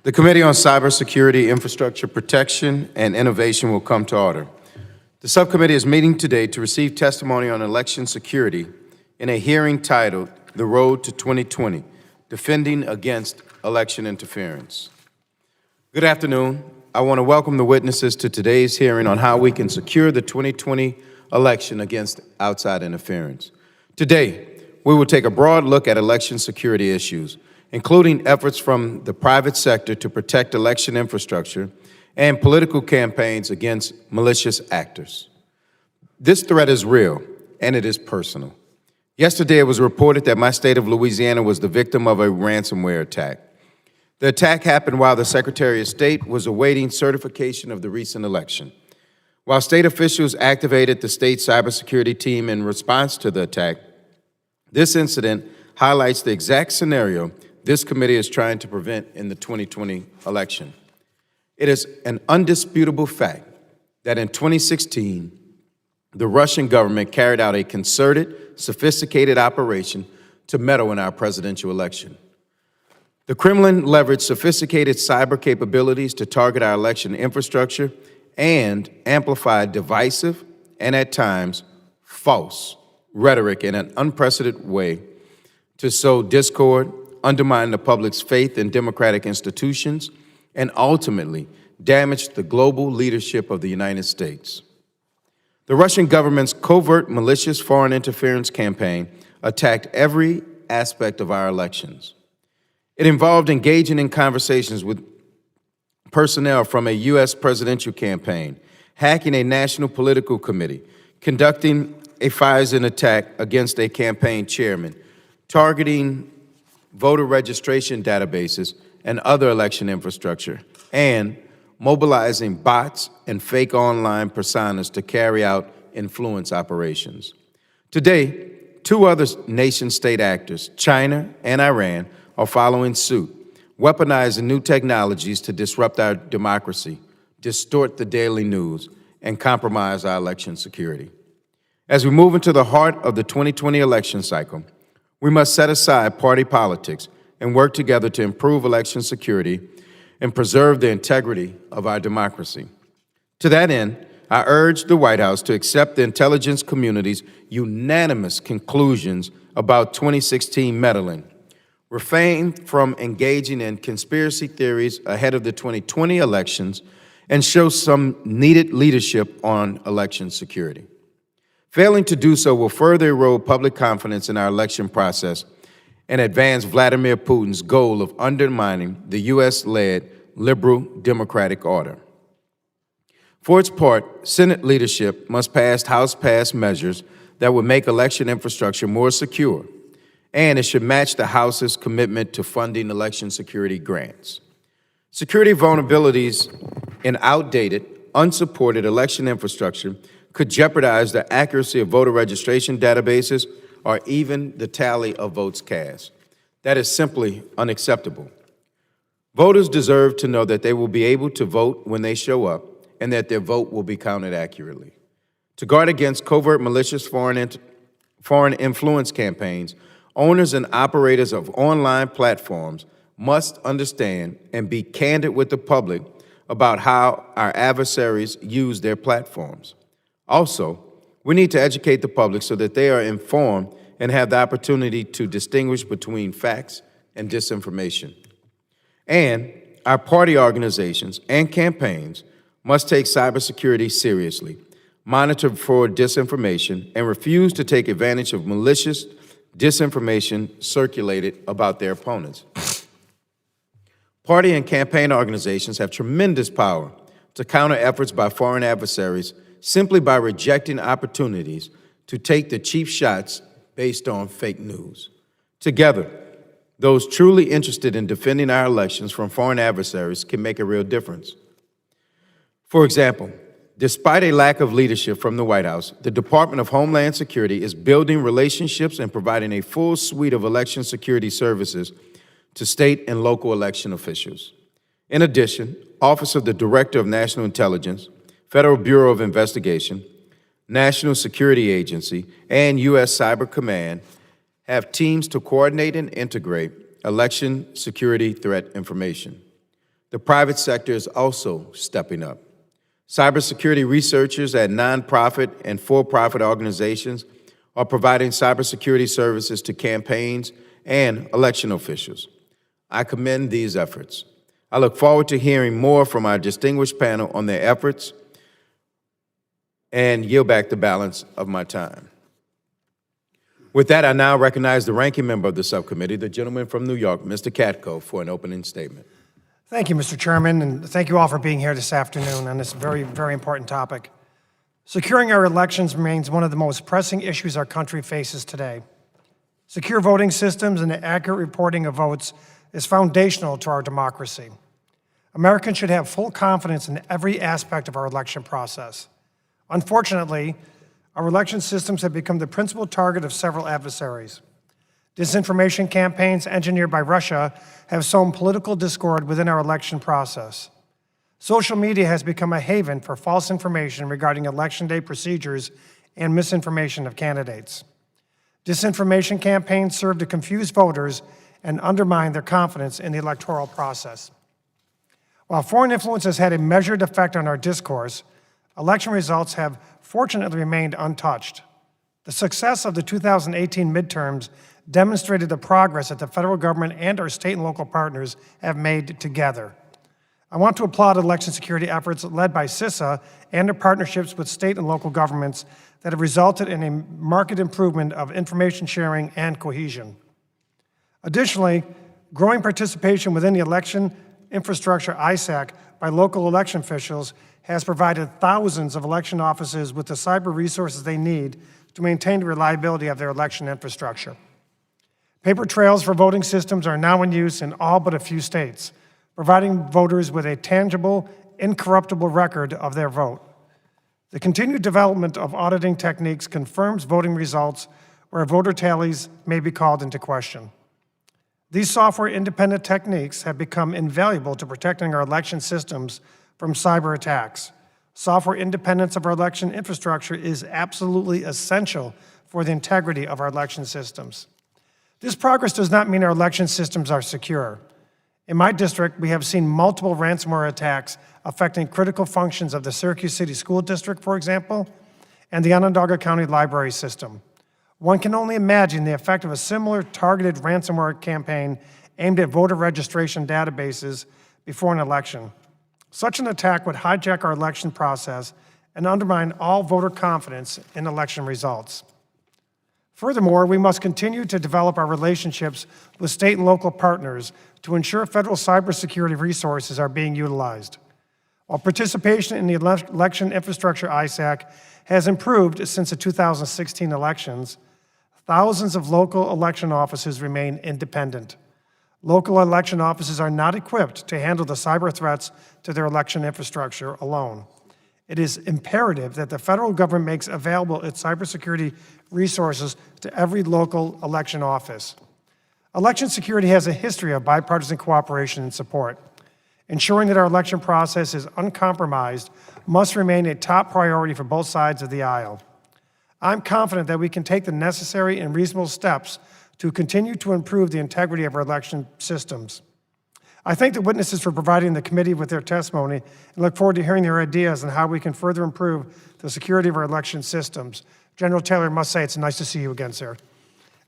The Committee on Cybersecurity, Infrastructure Protection, and Innovation will come to order. The subcommittee is meeting today to receive testimony on election security in a hearing titled The Road to 2020, Defending Against Election Interference. Good afternoon. I want to welcome the witnesses to today's hearing on how we can secure the 2020 election against outside interference. Today, we will take a broad look at election security issues, including efforts from the private sector to protect election infrastructure and political campaigns against malicious actors. This threat is real, and it is personal. Yesterday, it was reported that my state of Louisiana was the victim of a ransomware attack. The attack happened while the Secretary of State was awaiting certification of the recent election. While state officials activated the state cybersecurity team in response to the attack, this incident highlights the exact scenario this committee is trying to prevent in the 2020 election. It is an undisputable fact that in 2016, the Russian government carried out a concerted, sophisticated operation to meddle in our presidential election. The Kremlin leveraged sophisticated cyber capabilities to target our election infrastructure and amplified divisive and, at times, false rhetoric in an unprecedented way to sow discord, undermine the public's faith in democratic institutions, and ultimately damage the global leadership of the United States. The Russian government's covert malicious foreign interference campaign attacked every aspect of our elections. It involved engaging in conversations with personnel from a U.S. presidential campaign, hacking a national political committee, conducting a Pfizer attack against a campaign chairman, targeting voter registration databases and other election infrastructure, and mobilizing bots and fake online personas to carry out influence operations. Today, two other nation-state actors, China and Iran, are following suit, weaponizing new technologies to disrupt our democracy, distort the daily news, and compromise our election security. As we move into the heart of the 2020 election cycle, we must set aside party politics and work together to improve election security and preserve the integrity of our democracy. To that end, I urge the White House to accept the intelligence community's unanimous conclusions about 2016 meddling, refrain from engaging in conspiracy theories ahead of the 2020 elections, and show some needed leadership on election security. Failing to do so will further erode public confidence in our election process and advance Vladimir Putin's goal of undermining the U.S.-led liberal democratic order. For its part, Senate leadership must pass House-passed measures that would make election infrastructure more secure, and it should match the House's commitment to funding election security grants. Security vulnerabilities in outdated, unsupported election infrastructure could jeopardize the accuracy of voter registration databases or even the tally of votes cast. That is simply unacceptable. Voters deserve to know that they will be able to vote when they show up and that their vote will be counted accurately. To guard against covert malicious foreign influence campaigns, owners and operators of online platforms must understand and be candid with the public about how our adversaries use their platforms. Also, we need to educate the public so that they are informed and have the opportunity to distinguish between facts and disinformation. And our party organizations and campaigns must take cybersecurity seriously, monitor for disinformation, and refuse to take advantage of malicious disinformation circulated about their opponents. Party and campaign organizations have tremendous power to counter efforts by foreign adversaries simply by rejecting opportunities to take the cheap shots based on fake news. Together, those truly interested in defending our elections from foreign adversaries can make a real difference. For example, despite a lack of leadership from the White House, the Department of Homeland Security is building relationships and providing a full suite of election security services to state and local election officials. In addition, Office of the Director of National Intelligence, Federal Bureau of Investigation, National Security Agency, and U.S. Cyber Command have teams to coordinate and integrate election security threat information. The private sector is also stepping up. Cybersecurity researchers at nonprofit and for-profit organizations are providing cybersecurity services to campaigns and election officials. I commend these efforts. I look forward to hearing more from our distinguished panel on their efforts and yield back the balance of my time. With that, I now recognize the ranking member of the subcommittee, the gentleman from New York, Mr. Katko, for an opening statement. Thank you, Mr. Chairman, and thank you all for being here this afternoon on this very, very important topic. Securing our elections remains one of the most pressing issues our country faces today. Secure voting systems and the accurate reporting of votes is foundational to our democracy. Americans should have full confidence in every aspect of our election process. Unfortunately, our election systems have become the principal target of several adversaries. Disinformation campaigns engineered by Russia have sown political discord within our election process. Social media has become a haven for false information regarding election day procedures and misinformation of candidates. Disinformation campaigns serve to confuse voters and undermine their confidence in the electoral process. While foreign influence has had a measured effect on our discourse, election results have fortunately remained untouched. The success of the 2018 midterms demonstrated the progress that the federal government and our state and local partners have made together. I want to applaud election security efforts led by CISA and their partnerships with state and local governments that have resulted in a marked improvement of information sharing and cohesion. Additionally, growing participation within the election infrastructure ISAC by local election officials has provided thousands of election offices with the cyber resources they need to maintain the reliability of their election infrastructure. Paper trails for voting systems are now in use in all but a few states, providing voters with a tangible, incorruptible record of their vote. The continued development of auditing techniques confirms voting results where voter tallies may be called into question. These software-independent techniques have become invaluable to protecting our election systems from cyber attacks. Software independence of our election infrastructure is absolutely essential for the integrity of our election systems. This progress does not mean our election systems are secure. In my district, we have seen multiple ransomware attacks affecting critical functions of the Syracuse City School District, for example, and the Onondaga County Library System. One can only imagine the effect of a similar targeted ransomware campaign aimed at voter registration databases before an election. Such an attack would hijack our election process and undermine all voter confidence in election results. Furthermore, we must continue to develop our relationships with state and local partners to ensure federal cybersecurity resources are being utilized. While participation in the election infrastructure ISAC has improved since the 2016 elections, thousands of local election offices remain independent. Local election offices are not equipped to handle the cyber threats to their election infrastructure alone. It is imperative that the federal government makes available its cybersecurity resources to every local election office. Election security has a history of bipartisan cooperation and support. Ensuring that our election process is uncompromised must remain a top priority for both sides of the aisle. I'm confident that we can take the necessary and reasonable steps to continue to improve the integrity of our election systems. I thank the witnesses for providing the committee with their testimony and look forward to hearing their ideas on how we can further improve the security of our election systems. General Taylor, I must say it's nice to see you again, sir.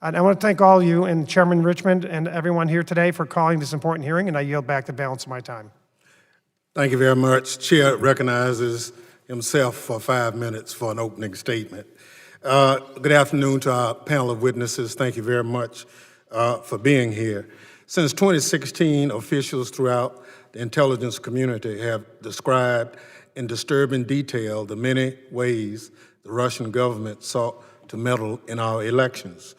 And I want to thank all of you and Chairman Richmond and everyone here today for calling this important hearing, and I yield back the balance of my time. Thank you very much. Chair recognizes himself for 5 minutes for an opening statement. Good afternoon to our panel of witnesses. Thank you very much for being here. Since 2016, officials throughout the intelligence community have described in disturbing detail the many ways the Russian government sought to meddle in our elections.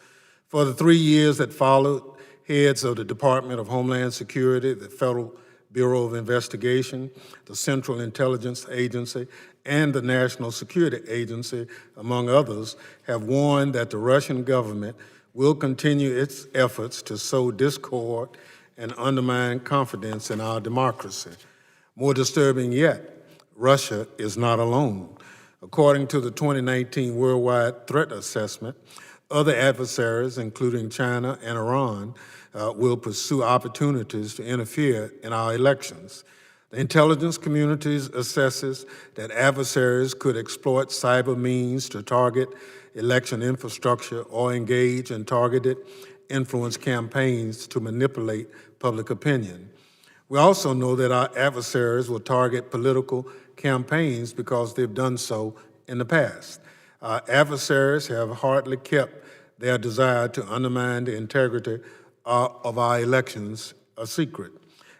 For the 3 years that followed, heads of the Department of Homeland Security, the Federal Bureau of Investigation, the Central Intelligence Agency, and the National Security Agency, among others, have warned that the Russian government will continue its efforts to sow discord and undermine confidence in our democracy. More disturbing yet, Russia is not alone. According to the 2019 Worldwide Threat Assessment, other adversaries, including China and Iran, will pursue opportunities to interfere in our elections. The intelligence community assesses that adversaries could exploit cyber means to target election infrastructure or engage in targeted influence campaigns to manipulate public opinion. We also know that our adversaries will target political campaigns because they've done so in the past. Our adversaries have hardly kept their desire to undermine the integrity of our elections a secret.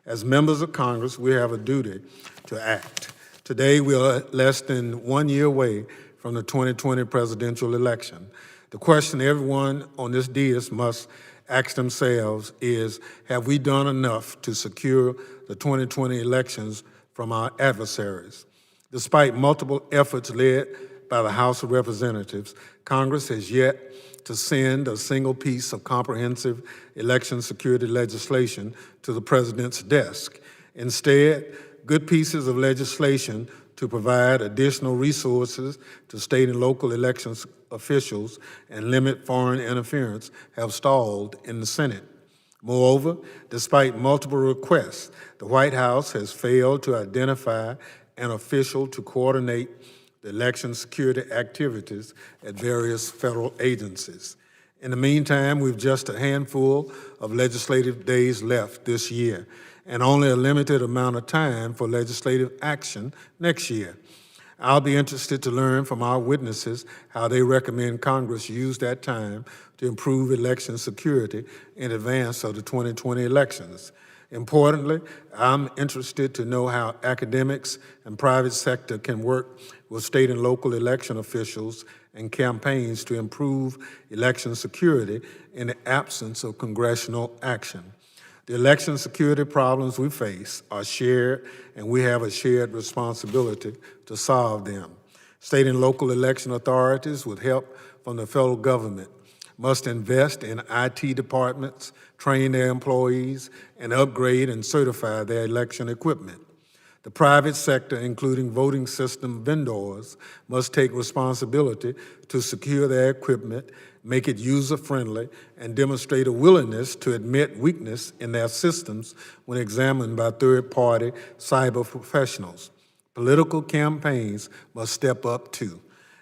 As members of Congress, we have a duty to act. Today, we are less than 1 year away from the 2020 presidential election. The question everyone on this dais must ask themselves is, have we done enough to secure the 2020 elections from our adversaries? Despite multiple efforts led by the House of Representatives, Congress has yet to send a single piece of comprehensive election security legislation to the President's desk. Instead, good pieces of legislation to provide additional resources to state and local elections officials and limit foreign interference have stalled in the Senate. Moreover, despite multiple requests, the White House has failed to identify an official to coordinate the election security activities at various federal agencies. In the meantime, we've just a handful of legislative days left this year, and only a limited amount of time for legislative action next year. I'll be interested to learn from our witnesses how they recommend Congress use that time to improve election security in advance of the 2020 elections. Importantly, I'm interested to know how academics and private sector can work with state and local election officials and campaigns to improve election security in the absence of congressional action. The election security problems we face are shared, and we have a shared responsibility to solve them. State and local election authorities, with help from the federal government, must invest in IT departments, train their employees, and upgrade and certify their election equipment. The private sector, including voting system vendors, must take responsibility to secure their equipment, make it user-friendly, and demonstrate a willingness to admit weakness in their systems when examined by third-party cyber professionals. Political campaigns must step up too.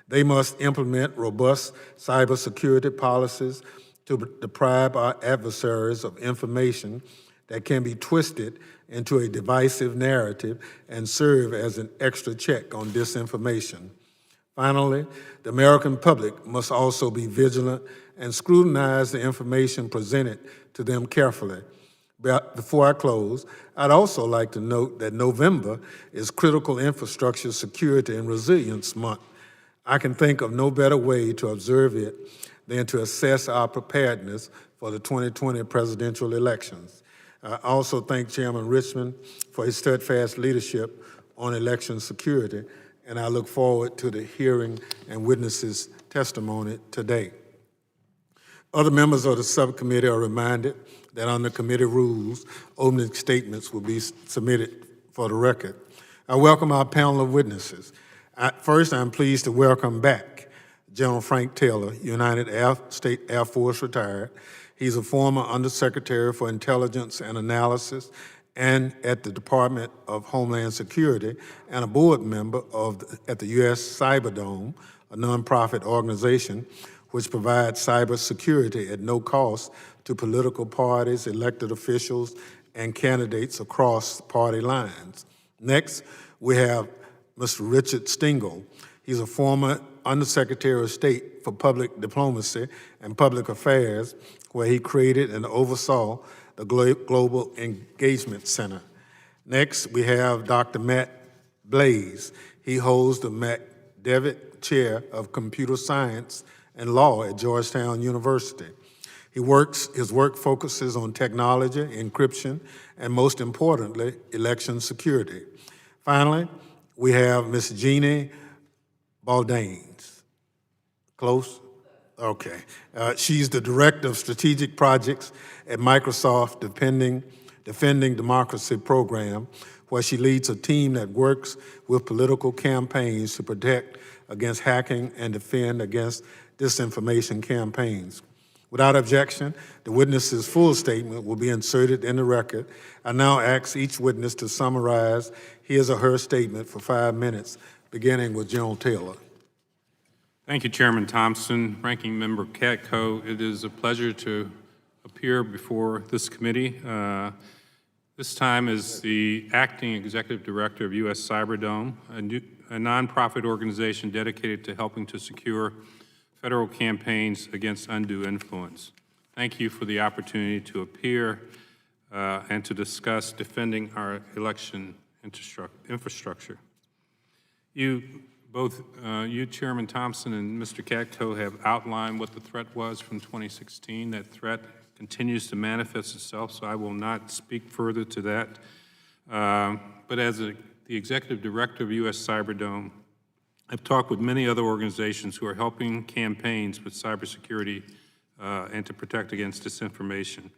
They must implement robust cybersecurity policies to deprive our adversaries of information that can be twisted into a divisive narrative and serve as an extra check on disinformation. Finally, the American public must also be vigilant and scrutinize the information presented to them carefully. But before I close, I'd also like to note that November is Critical Infrastructure Security and Resilience Month. I can think of no better way to observe it than to assess our preparedness for the 2020 presidential elections. I also thank Chairman Richmond for his steadfast leadership on election security, and I look forward to the hearing and witnesses' testimony today. Other members of the subcommittee are reminded that under committee rules, opening statements will be submitted for the record. I welcome our panel of witnesses. First, I'm pleased to welcome back General Frank Taylor, United States Air Force retired. He's a former Undersecretary for Intelligence and Analysis and at the Department of Homeland Security and a board member at the U.S. Cyberdome, a nonprofit organization which provides cyber security at no cost to political parties, elected officials, and candidates across party lines. Next, we have Mr. Richard Stingel. He's a former Undersecretary of State for Public Diplomacy and Public Affairs, where he created and oversaw the Global Engagement Center. Next, we have Dr. Matt Blaze. He holds the McDevitt Chair of Computer Science and Law at Georgetown University. His work focuses on technology, encryption, and most importantly, election security. Finally, we have Ms. Jeannie Baldains. Close? Okay. She's the Director of Strategic Projects at Microsoft Defending Democracy program, where she leads a team that works with political campaigns to protect against hacking and defend against disinformation campaigns. Without objection, the witness's full statement will be inserted in the record. I now ask each witness to summarize his or her statement for 5 minutes, beginning with General Taylor. Thank you, Chairman Thompson. Ranking Member Katko, it is a pleasure to appear before this committee. This time as the Acting Executive Director of U.S. Cyberdome, a nonprofit organization dedicated to helping to secure federal campaigns against undue influence. Thank you for the opportunity to appear and to discuss defending our election infrastructure. Both you, Chairman Thompson, and Mr. Katko have outlined what the threat was from 2016. That threat continues to manifest itself, so I will not speak further to that. But as the Executive Director of U.S. Cyberdome, I've talked with many other organizations who are helping campaigns with cybersecurity and to protect against disinformation.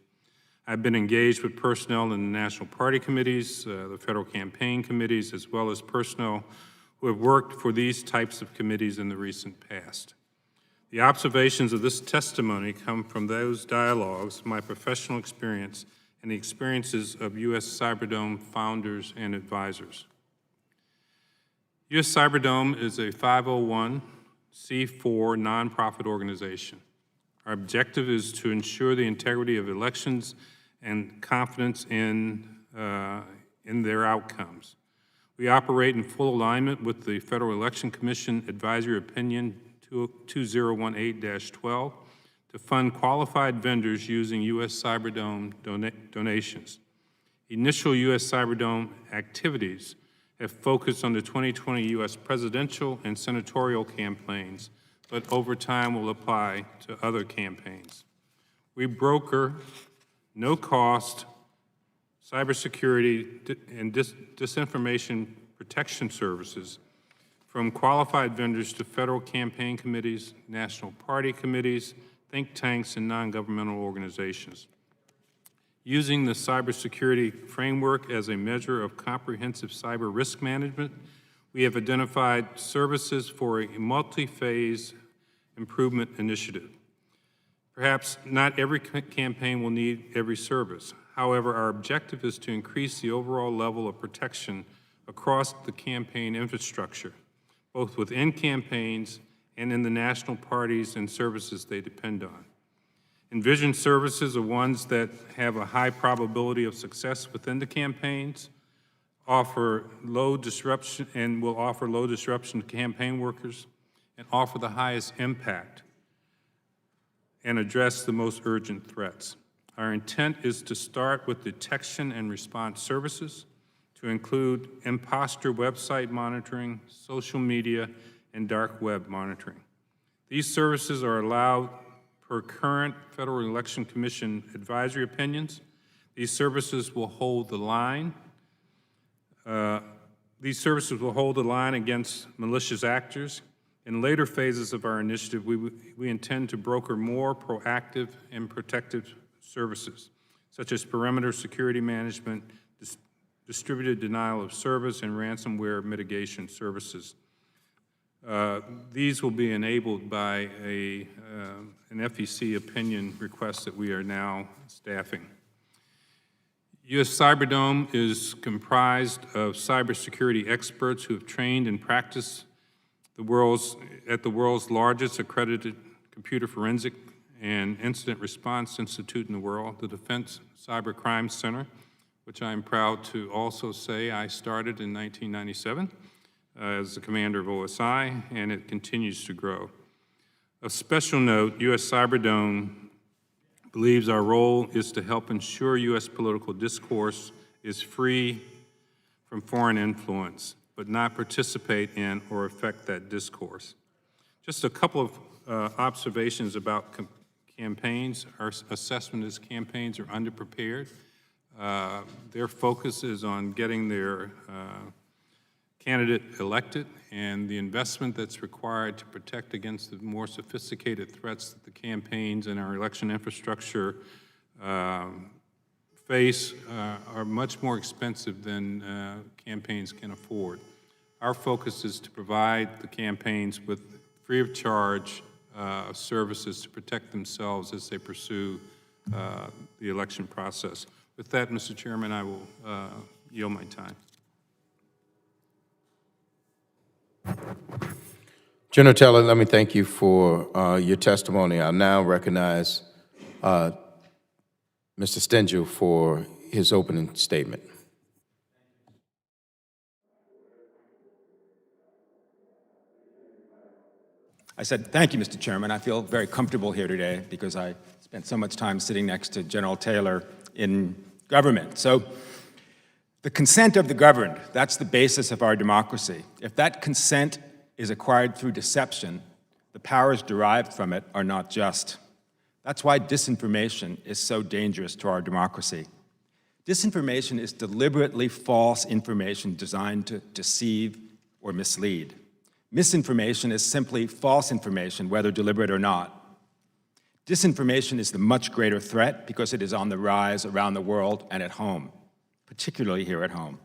I've been engaged with personnel in the national party committees, the federal campaign committees, as well as personnel who have worked for these types of committees in the recent past. The observations of this testimony come from those dialogues, my professional experience, and the experiences of U.S. Cyberdome founders and advisors. U.S. Cyberdome is a 501c4 nonprofit organization. Our objective is to ensure the integrity of elections and confidence in their outcomes. We operate in full alignment with the Federal Election Commission Advisory Opinion 2018-12 to fund qualified vendors using U.S. Cyberdome donations. Initial U.S. Cyberdome activities have focused on the 2020 U.S. presidential and senatorial campaigns, but over time will apply to other campaigns. We broker no-cost cybersecurity and disinformation protection services from qualified vendors to federal campaign committees, national party committees, think tanks, and non-governmental organizations. Using the cybersecurity framework as a measure of comprehensive cyber risk management, we have identified services for a multi-phase improvement initiative. Perhaps not every campaign will need every service. However, our objective is to increase the overall level of protection across the campaign infrastructure, both within campaigns and in the national parties and services they depend on. Envisioned services are ones that have a high probability of success within the campaigns, offer low disruption, and will offer low disruption to campaign workers, and offer the highest impact and address the most urgent threats. Our intent is to start with detection and response services, to include imposter website monitoring, social media, and dark web monitoring. These services are allowed per current Federal Election Commission advisory opinions. These services will hold the line. Against malicious actors. In later phases of our initiative, we intend to broker more proactive and protective services, such as perimeter security management, distributed denial of service, and ransomware mitigation services. These will be enabled by an FEC opinion request that we are now staffing. U.S. Cyberdome is comprised of cybersecurity experts who have trained and practiced at the world's largest accredited computer forensic and incident response institute in the world, the Defense Cybercrime Center, which I'm proud to also say I started in 1997 as the commander of OSI, and it continues to grow. Of special note, U.S. Cyberdome believes our role is to help ensure U.S. political discourse is free from foreign influence, but not participate in or affect that discourse. Just a couple of observations about campaigns. Our assessment is campaigns are underprepared. Their focus is on getting their candidate elected, and the investment that's required to protect against the more sophisticated threats that the campaigns and our election infrastructure face are much more expensive than campaigns can afford. Our focus is to provide the campaigns with free of charge services to protect themselves as they pursue the election process. With that, Mr. Chairman, I will yield my time. General Teller, let me thank you for your testimony. I'll now recognize Mr. Stengel for his opening statement. I said, thank you, Mr. Chairman. I feel very comfortable here today because I spent so much time sitting next to General Taylor in government. So the consent of the governed, that's the basis of our democracy. If that consent is acquired through deception, the powers derived from it are not just. That's why disinformation is so dangerous to our democracy. Disinformation is deliberately false information designed to deceive or mislead. Misinformation is simply false information, whether deliberate or not. Disinformation is the much greater threat because it is on the rise around the world and at home, particularly here at home.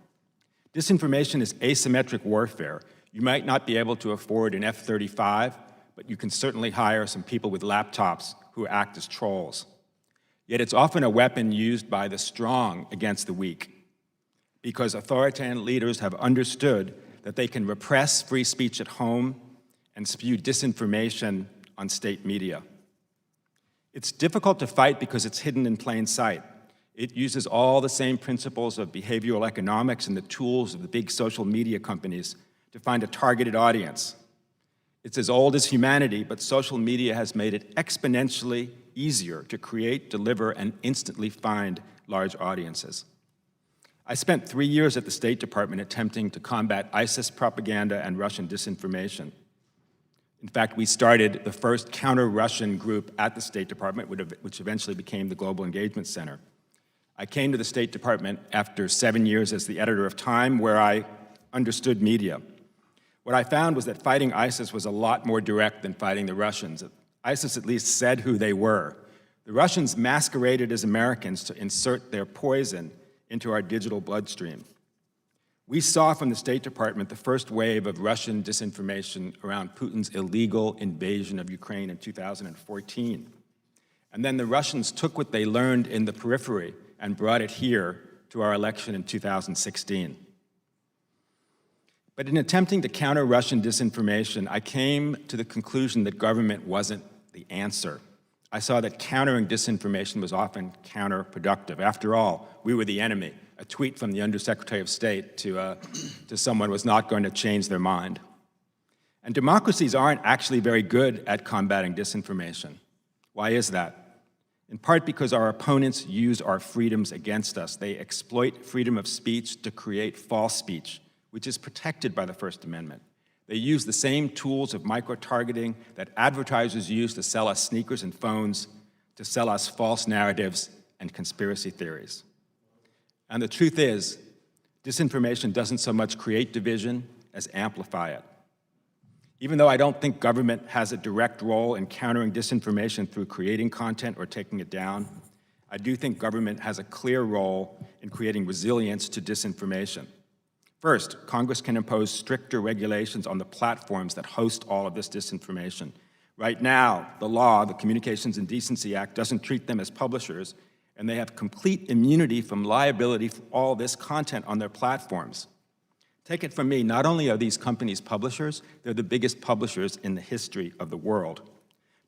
Disinformation is asymmetric warfare. You might not be able to afford an F-35, but you can certainly hire some people with laptops who act as trolls. Yet it's often a weapon used by the strong against the weak, because authoritarian leaders have understood that they can repress free speech at home and spew disinformation on state media. It's difficult to fight because it's hidden in plain sight. It uses all the same principles of behavioral economics and the tools of the big social media companies to find a targeted audience. It's as old as humanity, but social media has made it exponentially easier to create, deliver, and instantly find large audiences. I spent 3 years at the State Department attempting to combat ISIS propaganda and Russian disinformation. In fact, we started the first counter-Russian group at the State Department, which eventually became the Global Engagement Center. I came to the State Department after 7 years as the editor of Time, where I understood media. What I found was that fighting ISIS was a lot more direct than fighting the Russians. ISIS at least said who they were. The Russians masqueraded as Americans to insert their poison into our digital bloodstream. We saw from the State Department the first wave of Russian disinformation around Putin's illegal invasion of Ukraine in 2014. And then the Russians took what they learned in the periphery and brought it here to our election in 2016. But in attempting to counter Russian disinformation, I came to the conclusion that government wasn't the answer. I saw that countering disinformation was often counterproductive. After all, we were the enemy. A tweet from the Undersecretary of State to someone was not going to change their mind. And democracies aren't actually very good at combating disinformation. Why is that? In part because our opponents use our freedoms against us. They exploit freedom of speech to create false speech, which is protected by the First Amendment. They use the same tools of micro-targeting that advertisers use to sell us sneakers and phones, to sell us false narratives and conspiracy theories. And the truth is, disinformation doesn't so much create division as amplify it. Even though I don't think government has a direct role in countering disinformation through creating content or taking it down, I do think government has a clear role in creating resilience to disinformation. First, Congress can impose stricter regulations on the platforms that host all of this disinformation. Right now, the law, the Communications and Decency Act, doesn't treat them as publishers, and they have complete immunity from liability for all this content on their platforms. Take it from me, not only are these companies publishers, they're the biggest publishers in the history of the world.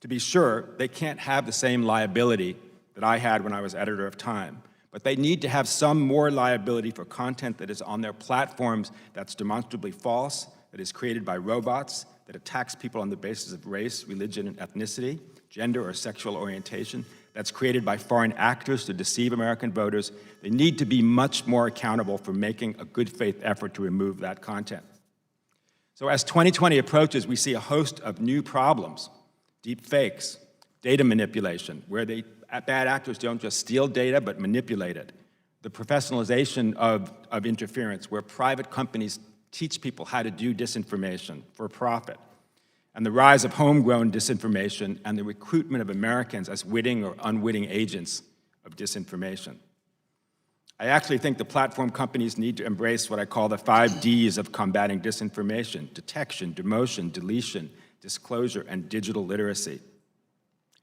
To be sure, they can't have the same liability that I had when I was editor of Time, but they need to have some more liability for content that is on their platforms that's demonstrably false, that is created by robots, that attacks people on the basis of race, religion, and ethnicity, gender or sexual orientation, that's created by foreign actors to deceive American voters. They need to be much more accountable for making a good faith effort to remove that content. So as 2020 approaches, we see a host of new problems: deep fakes, data manipulation, where bad actors don't just steal data, but manipulate it. The professionalization of interference, where private companies teach people how to do disinformation for profit. And the rise of homegrown disinformation and the recruitment of Americans as witting or unwitting agents of disinformation. I actually think the platform companies need to embrace what I call the 5 Ds of combating disinformation: detection, demotion, deletion, disclosure, and digital literacy.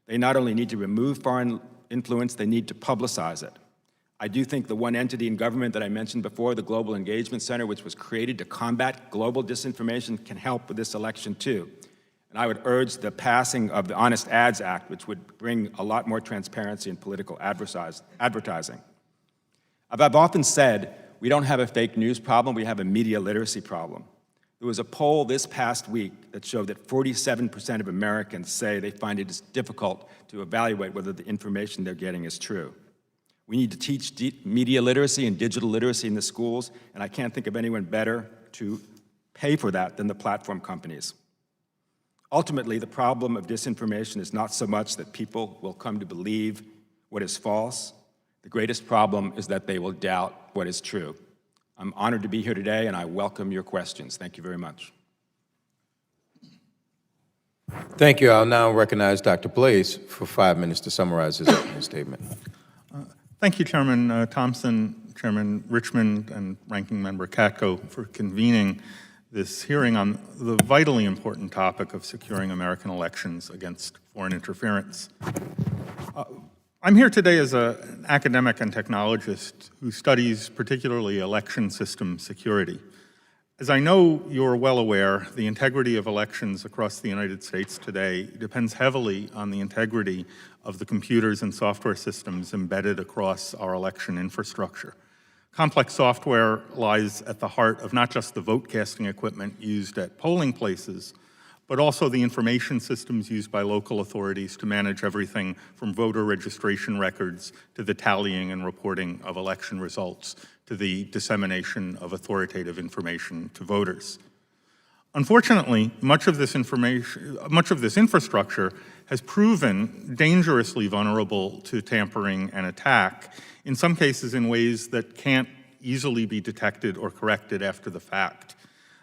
They not only need to remove foreign influence, they need to publicize it. I do think the one entity in government that I mentioned before, the Global Engagement Center, which was created to combat global disinformation, can help with this election too. And I would urge the passing of the Honest Ads Act, which would bring a lot more transparency in political advertising. I've often said, we don't have a fake news problem, we have a media literacy problem. There was a poll this past week that showed that 47% of Americans say they find it difficult to evaluate whether the information they're getting is true. We need to teach media literacy and digital literacy in the schools, and I can't think of anyone better to pay for that than the platform companies. Ultimately, the problem of disinformation is not so much that people will come to believe what is false. The greatest problem is that they will doubt what is true. I'm honored to be here today, and I welcome your questions. Thank you very much. Thank you. I'll now recognize Dr. Blaze for 5 minutes to summarize his opening statement. Thank you, Chairman Thompson, Chairman Richmond, and Ranking Member Katko for convening this hearing on the vitally important topic of securing American elections against foreign interference. I'm here today as an academic and technologist who studies particularly election system security. As I know you're well aware, the integrity of elections across the United States today depends heavily on the integrity of the computers and software systems embedded across our election infrastructure. Complex software lies at the heart of not just the vote casting equipment used at polling places, but also the information systems used by local authorities to manage everything from voter registration records to the tallying and reporting of election results to the dissemination of authoritative information to voters. Unfortunately, much of this infrastructure has proven dangerously vulnerable to tampering and attack, in some cases in ways that can't easily be detected or corrected after the fact.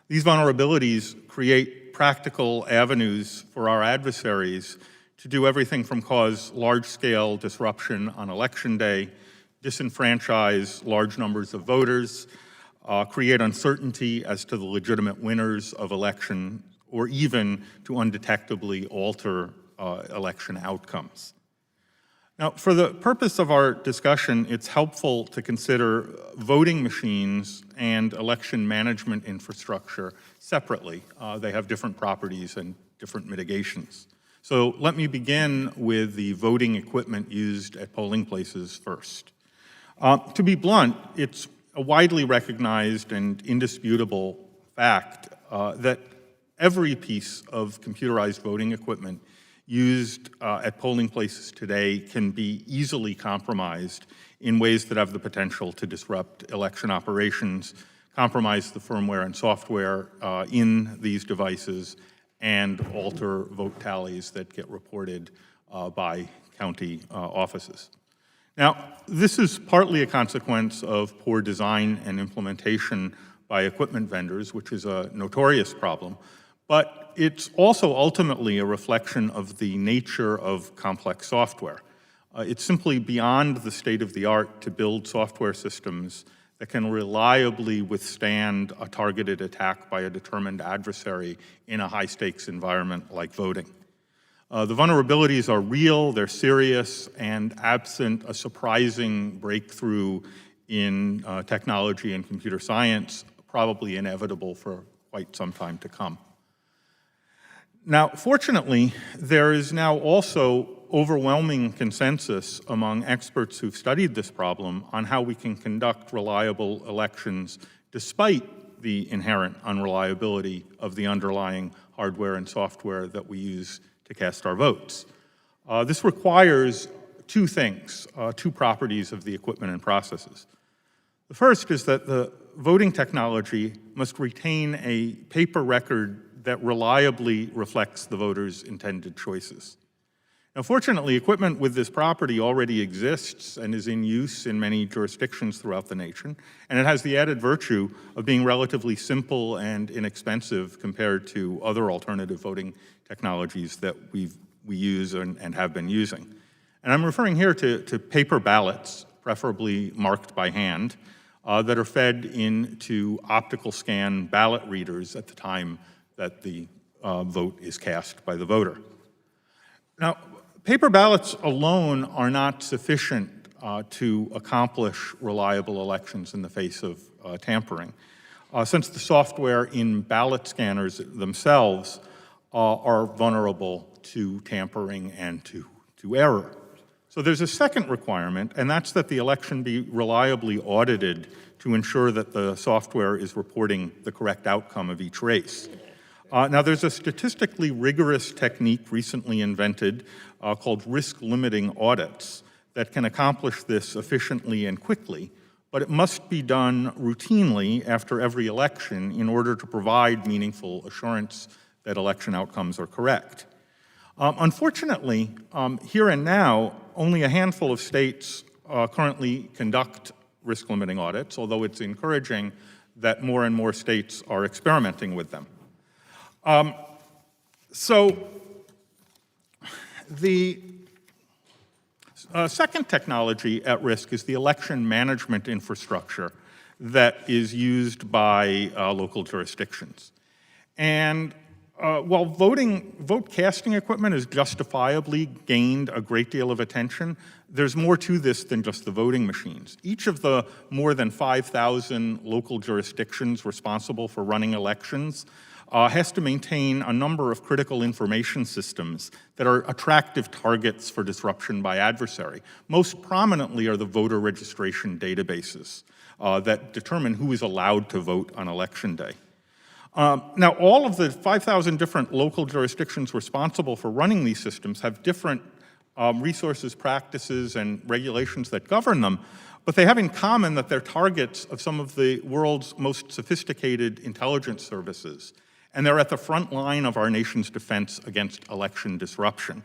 These vulnerabilities create practical avenues for our adversaries to do everything from cause large-scale disruption on election day, disenfranchise large numbers of voters, create uncertainty as to the legitimate winners of election, or even to undetectably alter election outcomes. Now, for the purpose of our discussion, it's helpful to consider voting machines and election management infrastructure separately. They have different properties and different mitigations. So let me begin with the voting equipment used at polling places first. To be blunt, it's a widely recognized and indisputable fact that every piece of computerized voting equipment used at polling places today can be easily compromised in ways that have the potential to disrupt election operations, compromise the firmware and software in these devices, and alter vote tallies that get reported by county offices. Now, this is partly a consequence of poor design and implementation by equipment vendors, which is a notorious problem, but it's also ultimately a reflection of the nature of complex software. It's simply beyond the state of the art to build software systems that can reliably withstand a targeted attack by a determined adversary in a high-stakes environment like voting. The vulnerabilities are real, they're serious, and absent a surprising breakthrough in technology and computer science, probably inevitable for quite some time to come. Now, fortunately, there is now also overwhelming consensus among experts who've studied this problem on how we can conduct reliable elections despite the inherent unreliability of the underlying hardware and software that we use to cast our votes. This requires two things, two properties of the equipment and processes. The first is that the voting technology must retain a paper record that reliably reflects the voter's intended choices. Now, fortunately, equipment with this property already exists and is in use in many jurisdictions throughout the nation, and it has the added virtue of being relatively simple and inexpensive compared to other alternative voting technologies that we use and have been using. And I'm referring here to paper ballots, preferably marked by hand, that are fed into optical scan ballot readers at the time that the vote is cast by the voter. Now, paper ballots alone are not sufficient to accomplish reliable elections in the face of tampering, since the software in ballot scanners themselves are vulnerable to tampering and to error. So there's a second requirement, and that's that the election be reliably audited to ensure that the software is reporting the correct outcome of each race. Now, there's a statistically rigorous technique recently invented called risk-limiting audits that can accomplish this efficiently and quickly, but it must be done routinely after every election in order to provide meaningful assurance that election outcomes are correct. Unfortunately, here and now, only a handful of states currently conduct risk-limiting audits, although it's encouraging that more and more states are experimenting with them. So the second technology at risk is the election management infrastructure that is used by local jurisdictions. And while vote casting equipment has justifiably gained a great deal of attention, there's more to this than just the voting machines. Each of the more than 5,000 local jurisdictions responsible for running elections has to maintain a number of critical information systems that are attractive targets for disruption by adversary. Most prominently are the voter registration databases that determine who is allowed to vote on election day. Now, all of the 5,000 different local jurisdictions responsible for running these systems have different resources, practices, and regulations that govern them, but they have in common that they're targets of some of the world's most sophisticated intelligence services, and they're at the front line of our nation's defense against election disruption.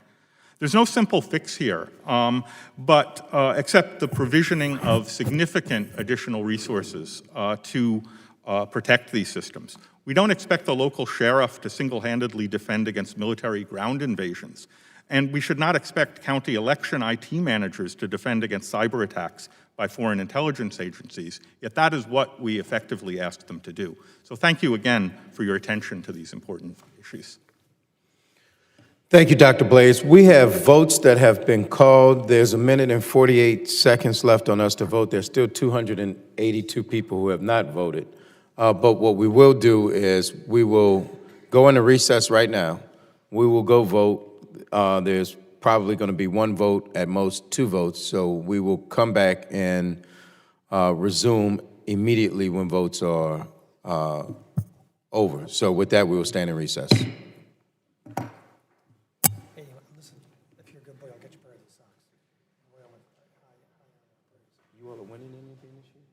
There's no simple fix here, except the provisioning of significant additional resources to protect these systems. We don't expect the local sheriff to single-handedly defend against military ground invasions, and we should not expect county election IT managers to defend against cyber attacks by foreign intelligence agencies, yet that is what we effectively ask them to do. So thank you again for your attention to these important issues. Thank you, Dr. Blaze. We have votes that have been called. There's 1 minute and 48 seconds left on us to vote. There's still 282 people who have not voted. But what we will do is we will go into recess right now. We will go vote. There's probably going to be 1 vote, at most 2 votes. So we will come back and resume immediately when votes are over. So with that, we will stand in recess. Hey, listen, if you're a good boy, I'll get you a pair of these socks. You all are winning anything this year?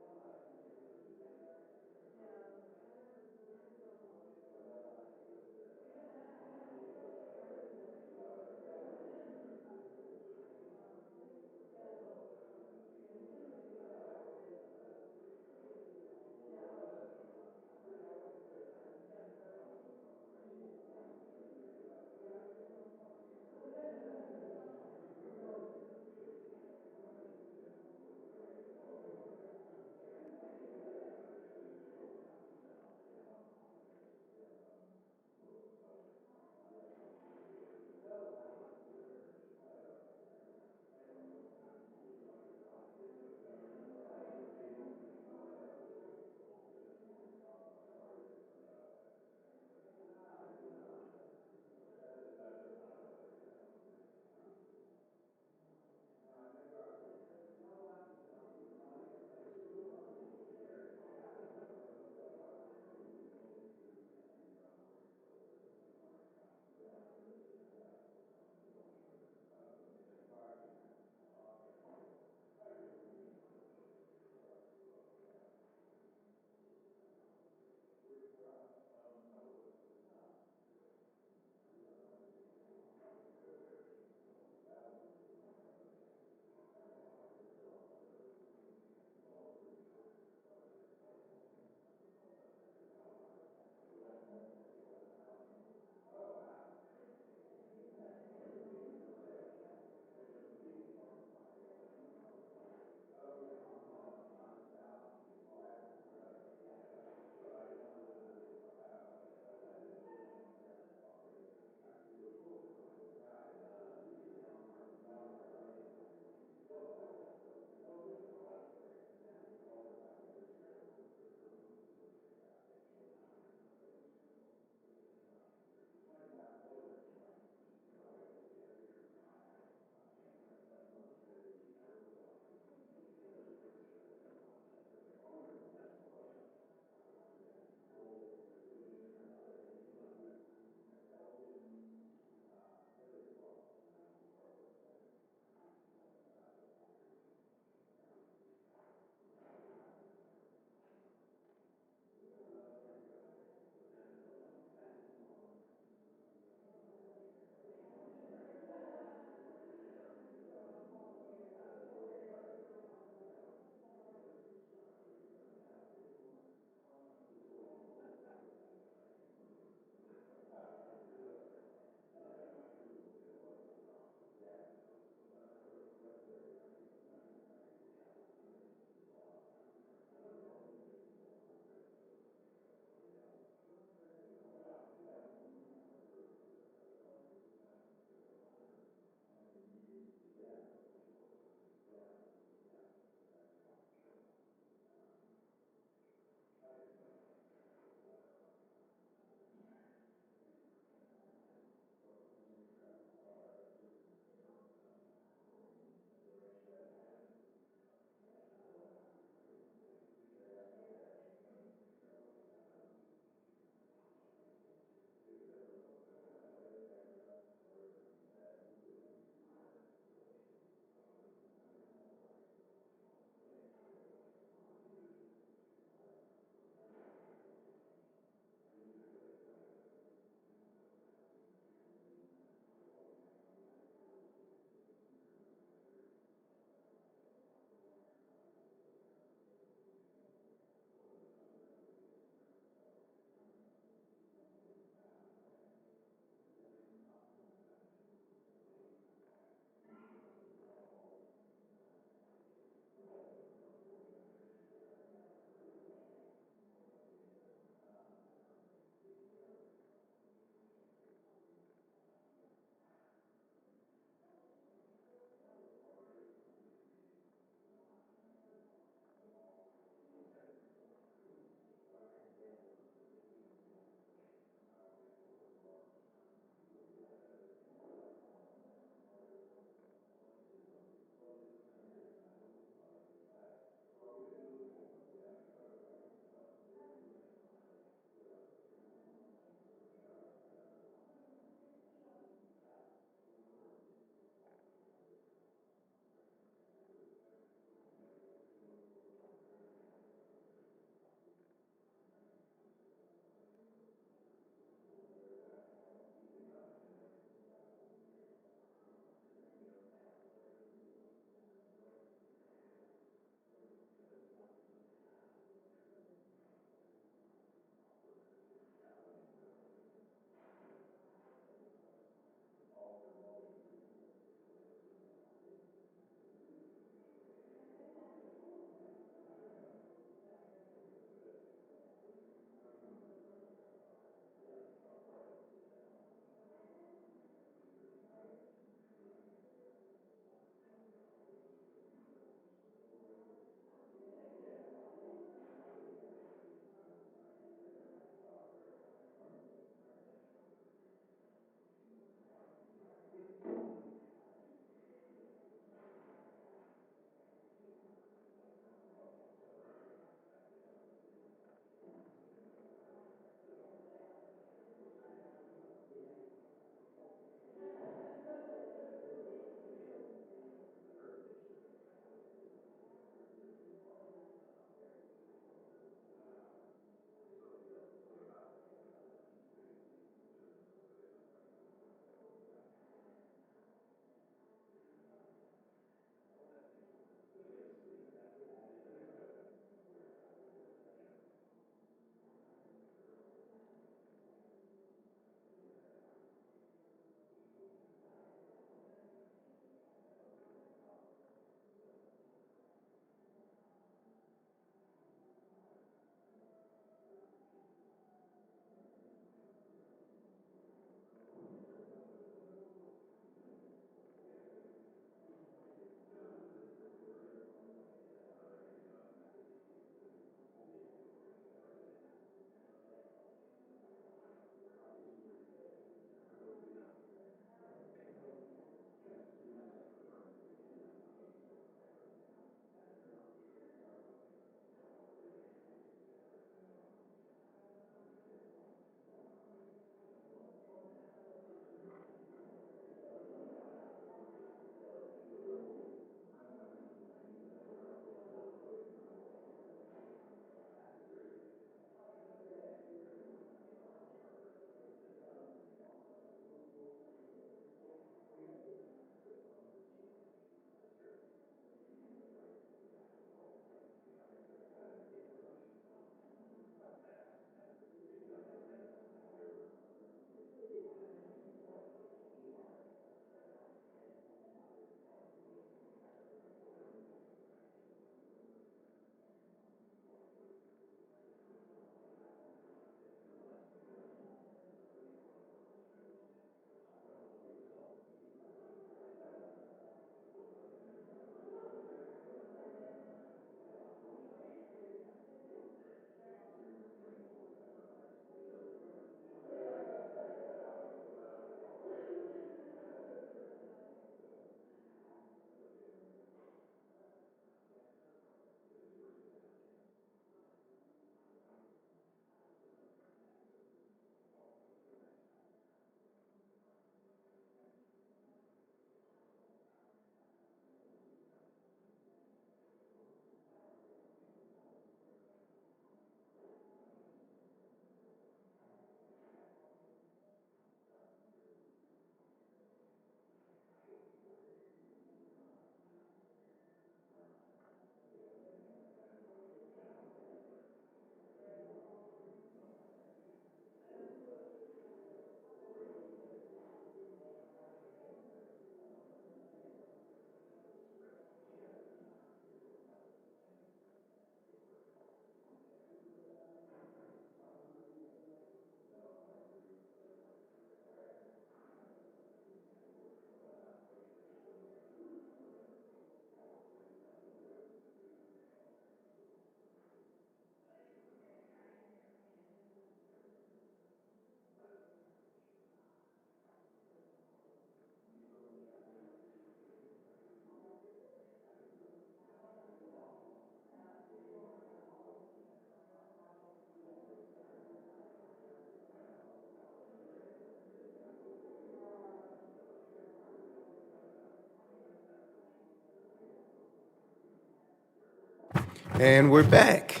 And we're back.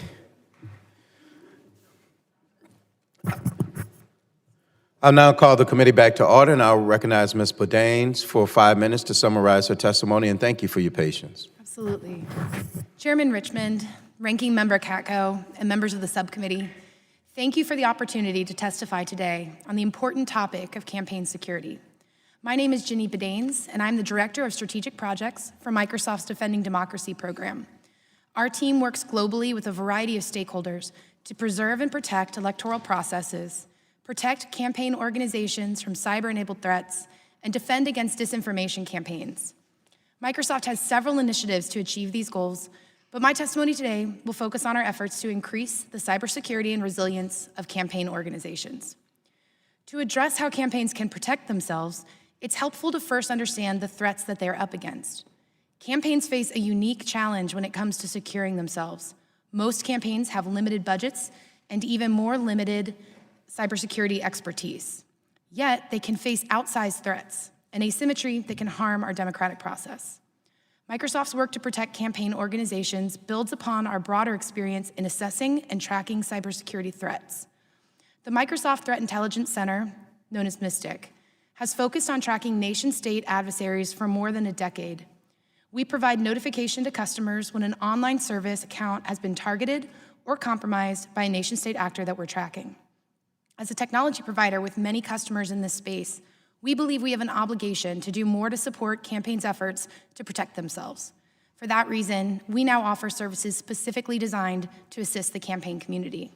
I'll now call the committee back to order, and I'll recognize Ms. Bodanes for 5 minutes to summarize her testimony, and thank you for your patience. Absolutely. Chairman Richmond, Ranking Member Katko, and members of the subcommittee, thank you for the opportunity to testify today on the important topic of campaign security. My name is Ginny Bodanes, and I'm the Director of Strategic Projects for Microsoft's Defending Democracy program. Our team works globally with a variety of stakeholders to preserve and protect electoral processes, protect campaign organizations from cyber-enabled threats, and defend against disinformation campaigns. Microsoft has several initiatives to achieve these goals, but my testimony today will focus on our efforts to increase the cybersecurity and resilience of campaign organizations. To address how campaigns can protect themselves, it's helpful to first understand the threats that they're up against. Campaigns face a unique challenge when it comes to securing themselves. Most campaigns have limited budgets and even more limited cybersecurity expertise. Yet, they can face outsized threats and asymmetry that can harm our democratic process. Microsoft's work to protect campaign organizations builds upon our broader experience in assessing and tracking cybersecurity threats. The Microsoft Threat Intelligence Center, known as MYSTIC, has focused on tracking nation-state adversaries for more than a decade. We provide notification to customers when an online service account has been targeted or compromised by a nation-state actor that we're tracking. As a technology provider with many customers in this space, we believe we have an obligation to do more to support campaigns' efforts to protect themselves. For that reason, we now offer services specifically designed to assist the campaign community.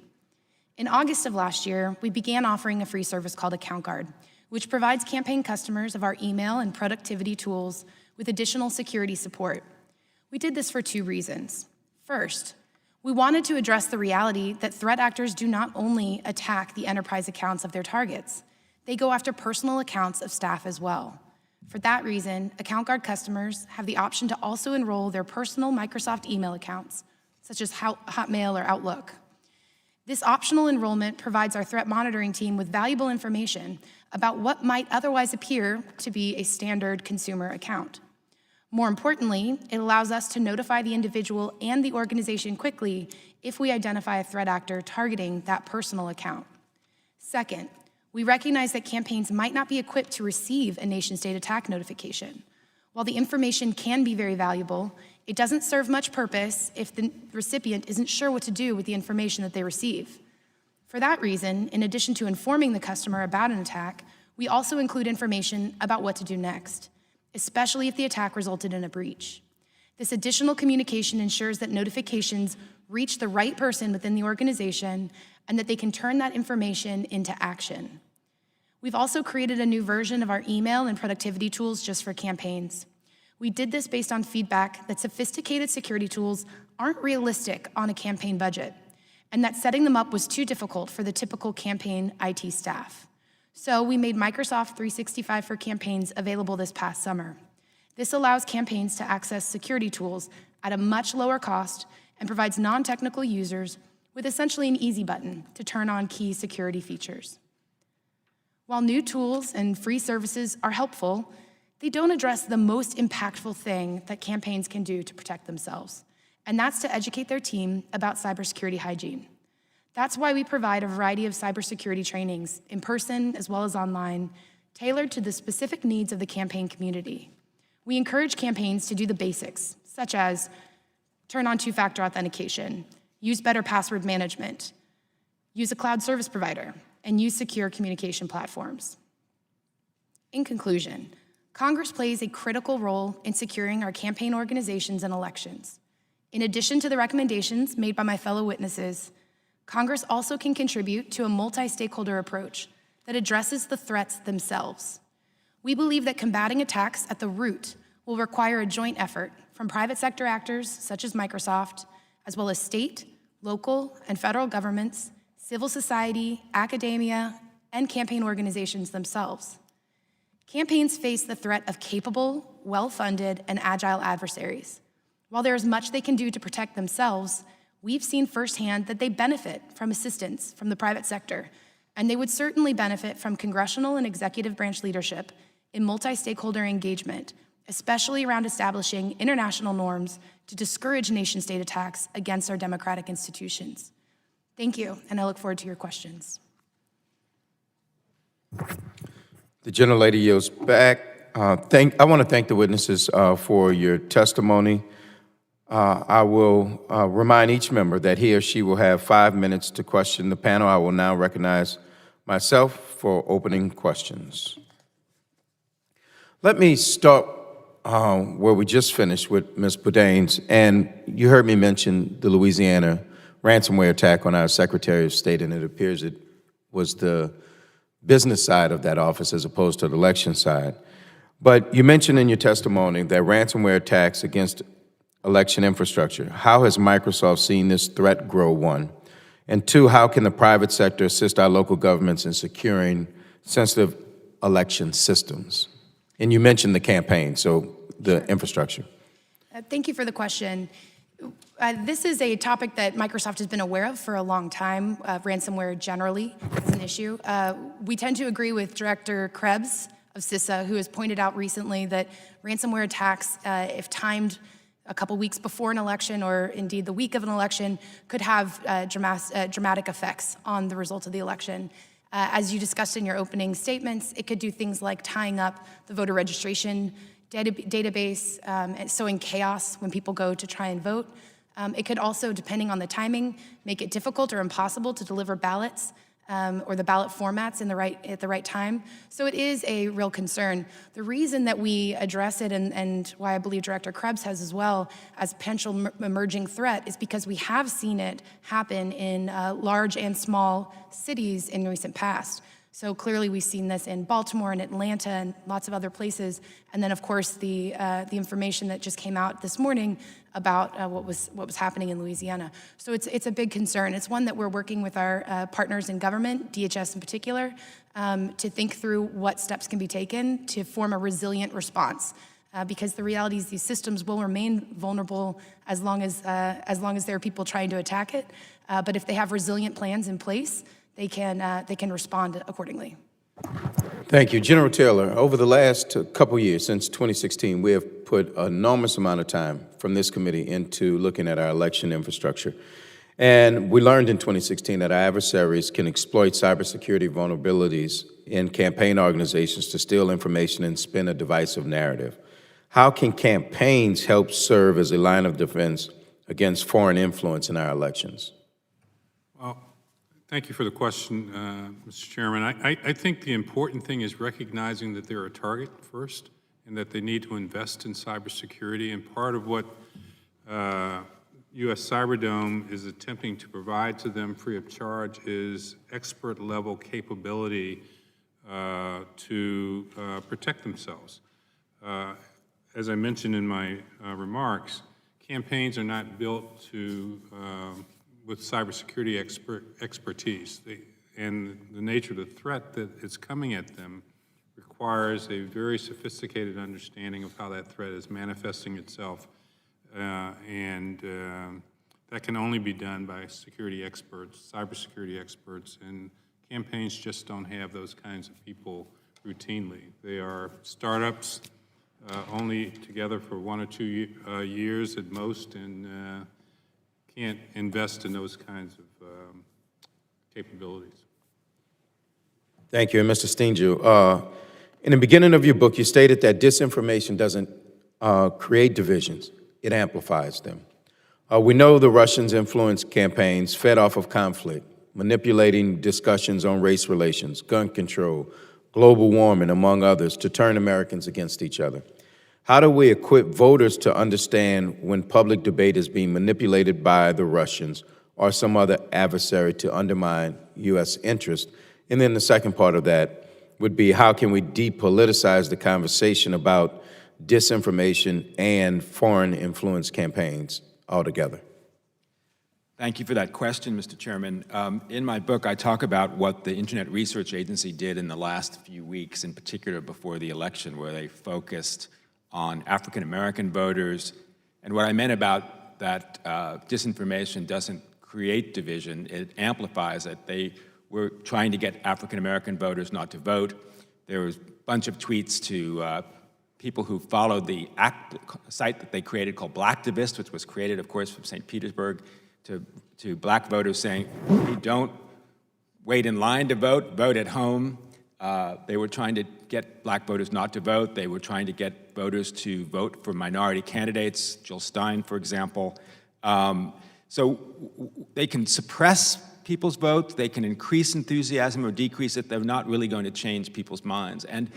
In August of last year, we began offering a free service called Account Guard, which provides campaign customers of our email and productivity tools with additional security support. We did this for 2 reasons. First, we wanted to address the reality that threat actors do not only attack the enterprise accounts of their targets, they go after personal accounts of staff as well. For that reason, Account Guard customers have the option to also enroll their personal Microsoft email accounts, such as Hotmail or Outlook. This optional enrollment provides our threat monitoring team with valuable information about what might otherwise appear to be a standard consumer account. More importantly, it allows us to notify the individual and the organization quickly if we identify a threat actor targeting that personal account. Second, we recognize that campaigns might not be equipped to receive a nation-state attack notification. While the information can be very valuable, it doesn't serve much purpose if the recipient isn't sure what to do with the information that they receive. For that reason, in addition to informing the customer about an attack, we also include information about what to do next, especially if the attack resulted in a breach. This additional communication ensures that notifications reach the right person within the organization and that they can turn that information into action. We've also created a new version of our email and productivity tools just for campaigns. We did this based on feedback that sophisticated security tools aren't realistic on a campaign budget, and that setting them up was too difficult for the typical campaign IT staff. So we made Microsoft 365 for Campaigns available this past summer. This allows campaigns to access security tools at a much lower cost and provides non-technical users with essentially an easy button to turn on key security features. While new tools and free services are helpful, they don't address the most impactful thing that campaigns can do to protect themselves, and that's to educate their team about cybersecurity hygiene. That's why we provide a variety of cybersecurity trainings, in person as well as online, tailored to the specific needs of the campaign community. We encourage campaigns to do the basics, such as turn on 2-factor authentication, use better password management, use a cloud service provider, and use secure communication platforms. In conclusion, Congress plays a critical role in securing our campaign organizations and elections. In addition to the recommendations made by my fellow witnesses, Congress also can contribute to a multi-stakeholder approach that addresses the threats themselves. We believe that combating attacks at the root will require a joint effort from private sector actors such as Microsoft, as well as state, local, and federal governments, civil society, academia, and campaign organizations themselves. Campaigns face the threat of capable, well-funded, and agile adversaries. While there is much they can do to protect themselves, we've seen firsthand that they benefit from assistance from the private sector, and they would certainly benefit from congressional and executive branch leadership in multi-stakeholder engagement especially around establishing international norms to discourage nation-state attacks against our democratic institutions. Thank you, and I look forward to your questions. The gentlelady yields back. I want to thank the witnesses for your testimony. I will remind each member that he or she will have 5 minutes to question the panel. I will now recognize myself for opening questions. Let me start where we just finished with Ms. Bourdain's, and you heard me mention the Louisiana ransomware attack on our Secretary of State, and it appears it was the business side of that office as opposed to the election side. But you mentioned in your testimony that ransomware attacks against election infrastructure. How has Microsoft seen this threat grow, one? And two, how can the private sector assist our local governments in securing sensitive election systems? And you mentioned the campaign, so the infrastructure. Thank you for the question. This is a topic that Microsoft has been aware of for a long time. Ransomware generally is an issue. We tend to agree with Director Krebs of CISA, who has pointed out recently that ransomware attacks, if timed a couple weeks before an election or indeed the week of an election, could have dramatic effects on the result of the election. As you discussed in your opening statements, it could do things like tying up the voter registration database, and sowing chaos when people go to try and vote. It could also, depending on the timing, make it difficult or impossible to deliver ballots or the ballot formats at the right time. So it is a real concern. The reason that we address it, and why I believe Director Krebs has as well, as a potential emerging threat, is because we have seen it happen in large and small cities in recent past. So clearly we've seen this in Baltimore and Atlanta and lots of other places. And then of course the information that just came out this morning about what was happening in Louisiana. So it's a big concern. It's one that we're working with our partners in government, DHS in particular, to think through what steps can be taken to form a resilient response. Because the reality is these systems will remain vulnerable as long as there are people trying to attack it. But if they have resilient plans in place, they can respond accordingly. Thank you. General Taylor, over the last couple years, since 2016, we have put an enormous amount of time from this committee into looking at our election infrastructure. And we learned in 2016 that our adversaries can exploit cybersecurity vulnerabilities in campaign organizations to steal information and spin a divisive narrative. How can campaigns help serve as a line of defense against foreign influence in our elections? Well, thank you for the question, Mr. Chairman. I think the important thing is recognizing that they're a target first and that they need to invest in cybersecurity. And part of what U.S. Cyberdome is attempting to provide to them free of charge is expert-level capability to protect themselves. As I mentioned in my remarks, campaigns are not built to with cybersecurity expertise. And the nature of the threat that is coming at them requires a very sophisticated understanding of how that threat is manifesting itself. And that can only be done by security experts, cybersecurity experts, and campaigns just don't have those kinds of people routinely. They are startups only together for 1 or 2 years at most, and can't invest in those kinds of capabilities. Thank you. And Mr. Steingel, in the beginning of your book, you stated that disinformation doesn't create divisions, it amplifies them. We know the Russians influenced campaigns fed off of conflict, manipulating discussions on race relations, gun control, global warming, among others, to turn Americans against each other. How do we equip voters to understand when public debate is being manipulated by the Russians or some other adversary to undermine U.S. interest? And then the second part of that would be, how can we depoliticize the conversation about disinformation and foreign influence campaigns altogether? Thank you for that question, Mr. Chairman. In my book, I talk about what the Internet Research Agency did in the last few weeks, in particular before the election, where they focused on African-American voters. And what I meant about that disinformation doesn't create division, it amplifies it. They were trying to get African-American voters not to vote. There was a bunch of tweets to people who followed the site that they created called Blacktivist, which was created, of course, from St. Petersburg, to black voters saying, "You don't wait in line to vote, vote at home." They were trying to get black voters not to vote. They were trying to get voters to vote for minority candidates, Jill Stein, for example. So they can suppress people's votes, they can increase enthusiasm or decrease it. They're not really going to change people's minds. And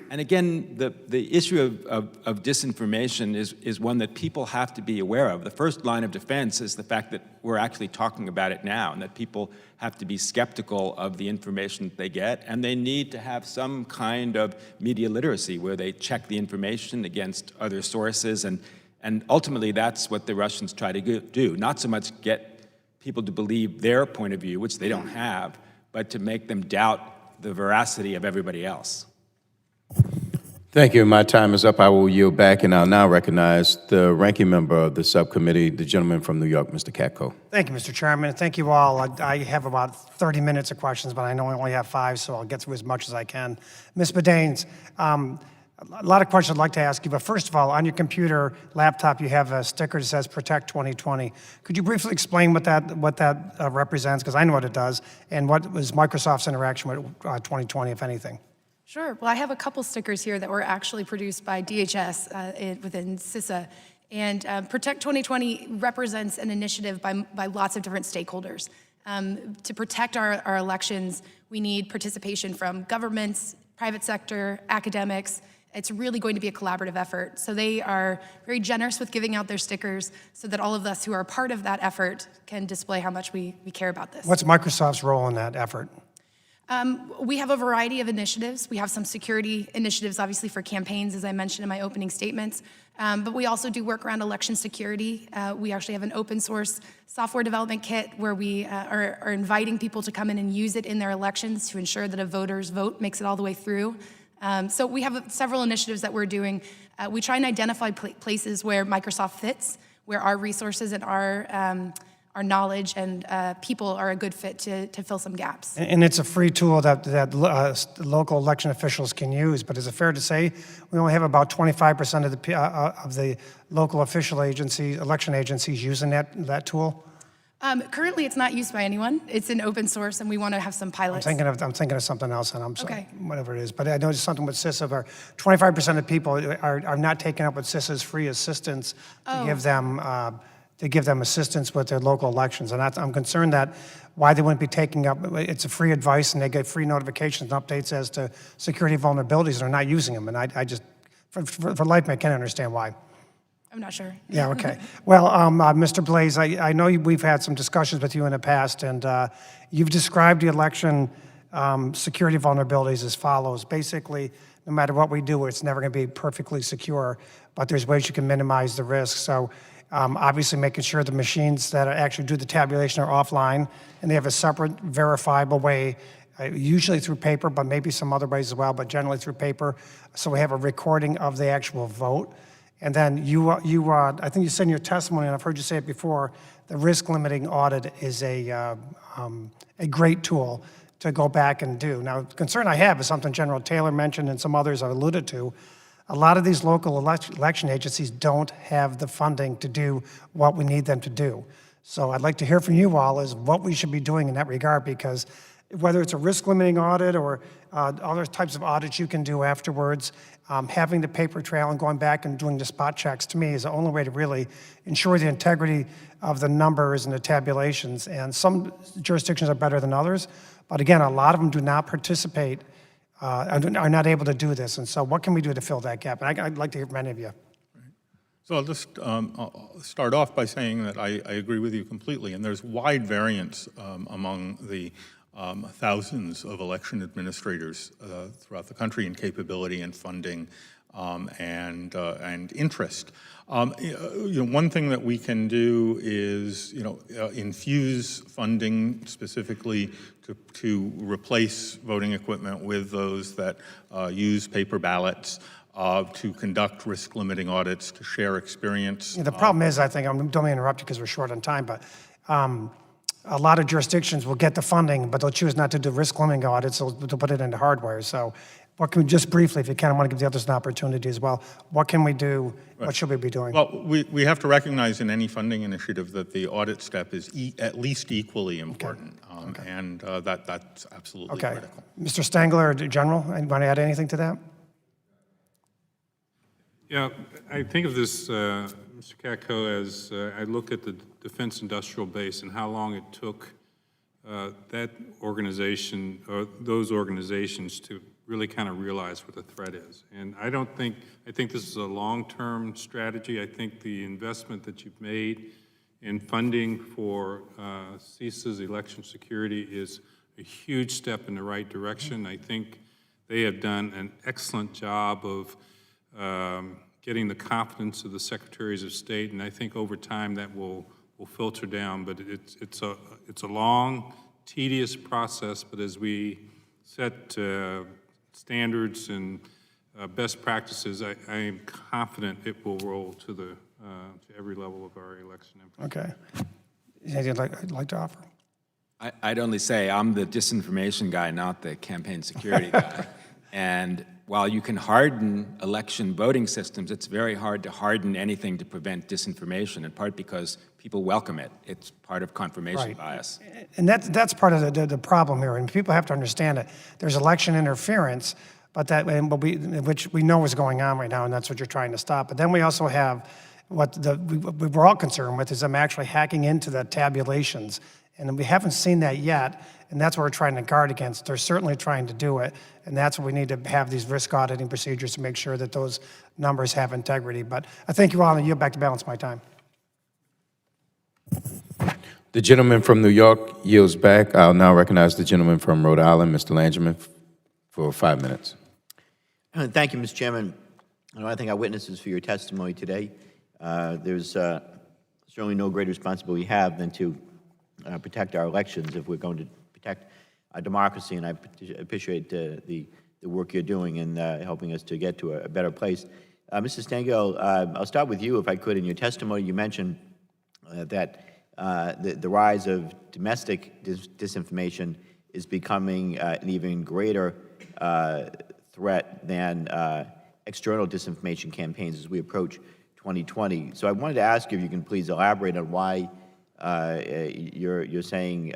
again, the issue of disinformation is one that people have to be aware of. The first line of defense is the fact that we're actually talking about it now, and that people have to be skeptical of the information that they get, and they need to have some kind of media literacy where they check the information against other sources, and ultimately that's what the Russians try to do, not so much get people to believe their point of view, which they don't have, but to make them doubt the veracity of everybody else. Thank you. My time is up. I will yield back, and I'll now recognize the ranking member of the subcommittee, the gentleman from New York, Mr. Katko. Thank you, Mr. Chairman. Thank you all. I have about 30 minutes of questions, but I know I only have 5, so I'll get through as much as I can. Ms. Bedaines, a lot of questions I'd like to ask you, but first of all, on your computer, laptop, you have a sticker that says Protect 2020. Could you briefly explain what that represents, because I know what it does, and what was Microsoft's interaction with 2020, if anything? Sure. Well, I have a couple stickers here that were actually produced by DHS within CISA. And Protect 2020 represents an initiative by lots of different stakeholders. To protect our elections, we need participation from governments, private sector, academics. It's really going to be a collaborative effort. So they are very generous with giving out their stickers so that all of us who are part of that effort can display how much we care about this. What's Microsoft's role in that effort? We have a variety of initiatives. We have some security initiatives, obviously, for campaigns, as I mentioned in my opening statements. But we also do work around election security. We actually have an open source software development kit where we are inviting people to come in and use it in their elections to ensure that a voter's vote makes it all the way through. So we have several initiatives that we're doing. We try and identify places where Microsoft fits, where our resources and our knowledge and people are a good fit to fill some gaps. And it's a free tool that local election officials can use, but is it fair to say we only have about 25% of the local official agencies, election agencies using that tool? Currently, it's not used by anyone. It's an open source, and we want to have some pilots. I'm thinking of something else, and I'm sorry, Okay. whatever it is. But I noticed something with CISA where 25% of people are not taking up with CISA's free assistance to give them assistance with their local elections. And I'm concerned that why they wouldn't be taking up, it's a free advice and they get free notifications and updates as to security vulnerabilities and they're not using them. And I just, for life, I can't understand why. I'm not sure. Yeah, okay. Well, Mr. Blaze, I know we've had some discussions with you in the past, and you've described the election security vulnerabilities as follows. Basically, no matter what we do, it's never going to be perfectly secure, but there's ways you can minimize the risk. So obviously making sure the machines that actually do the tabulation are offline, and they have a separate verifiable way, usually through paper, but maybe some other ways as well, but generally through paper. So we have a recording of the actual vote. And then I think you said in your testimony, and I've heard you say it before, the risk limiting audit is a great tool to go back and do. Now, the concern I have is something General Taylor mentioned and some others have alluded to. A lot of these local election agencies don't have the funding to do what we need them to do. So I'd like to hear from you all is what we should be doing in that regard, because whether it's a risk limiting audit or other types of audits you can do afterwards, having the paper trail and going back and doing the spot checks, to me, is the only way to really ensure the integrity of the numbers and the tabulations. And some jurisdictions are better than others, but again, a lot of them do not participate, are not able to do this. And so what can we do to fill that gap? And I'd like to hear from any of you. So I'll just I'll start off by saying that I agree with you completely, and there's wide variance among the thousands of election administrators throughout the country in capability and funding and interest. One thing that we can do is infuse funding specifically to replace voting equipment with those that use paper ballots, to conduct risk-limiting audits, to share experience. Yeah, the problem is, I think, don't mean to interrupt you because we're short on time, but a lot of jurisdictions will get the funding, but they'll choose not to do risk limiting audits, so they'll put it into hardware. So What can we, just briefly, if you kind of want to give the others an opportunity as well, what can we do? What should we be doing? Well, we have to recognize in any funding initiative that the audit step is at least equally important, and that's absolutely Okay. critical. Mr. Stengler, or General, want to add anything to that? Yeah, I think of this, Mr. Katko, as I look at the defense industrial base and how long it took that organization, or those organizations, to really kind of realize what the threat is. And I think this is a long-term strategy. I think the investment that you've made in funding for CISA's election security is a huge step in the right direction. I think they have done an excellent job of getting the confidence of the secretaries of state, and I think over time that will filter down. But it's a long, tedious process. But as we set standards and best practices, I am confident it will roll to every level of our election infrastructure. Okay. Anything I'd like to offer? I'd only say I'm the disinformation guy, not the campaign security guy. And while you can harden election voting systems, it's very hard to harden anything to prevent disinformation, in part because people welcome it. It's part of confirmation bias. And that's part of the problem here, and people have to understand it. There's election interference, which we know is going on right now, and that's what you're trying to stop. But then we also have what we're all concerned with is them actually hacking into the tabulations, and we haven't seen that yet, and that's what we're trying to guard against. They're certainly trying to do it, and that's what we need to have these risk auditing procedures to make sure that those numbers have integrity. But I thank you all, and yield back to balance my time. The gentleman from New York yields back. I'll now recognize the gentleman from Rhode Island, Mr. Langerman, for 5 minutes. Thank you, Mr. Chairman. I thank our witnesses for your testimony today. There's certainly no greater responsibility we have than to protect our elections if we're going to protect our democracy, and I appreciate the work you're doing in helping us to get to a better place. Mr. Stengel, I'll start with you, if I could. In your testimony, you mentioned that the rise of domestic disinformation is becoming an even greater threat than external disinformation campaigns as we approach 2020. So I wanted to ask you if you can please elaborate on why you're saying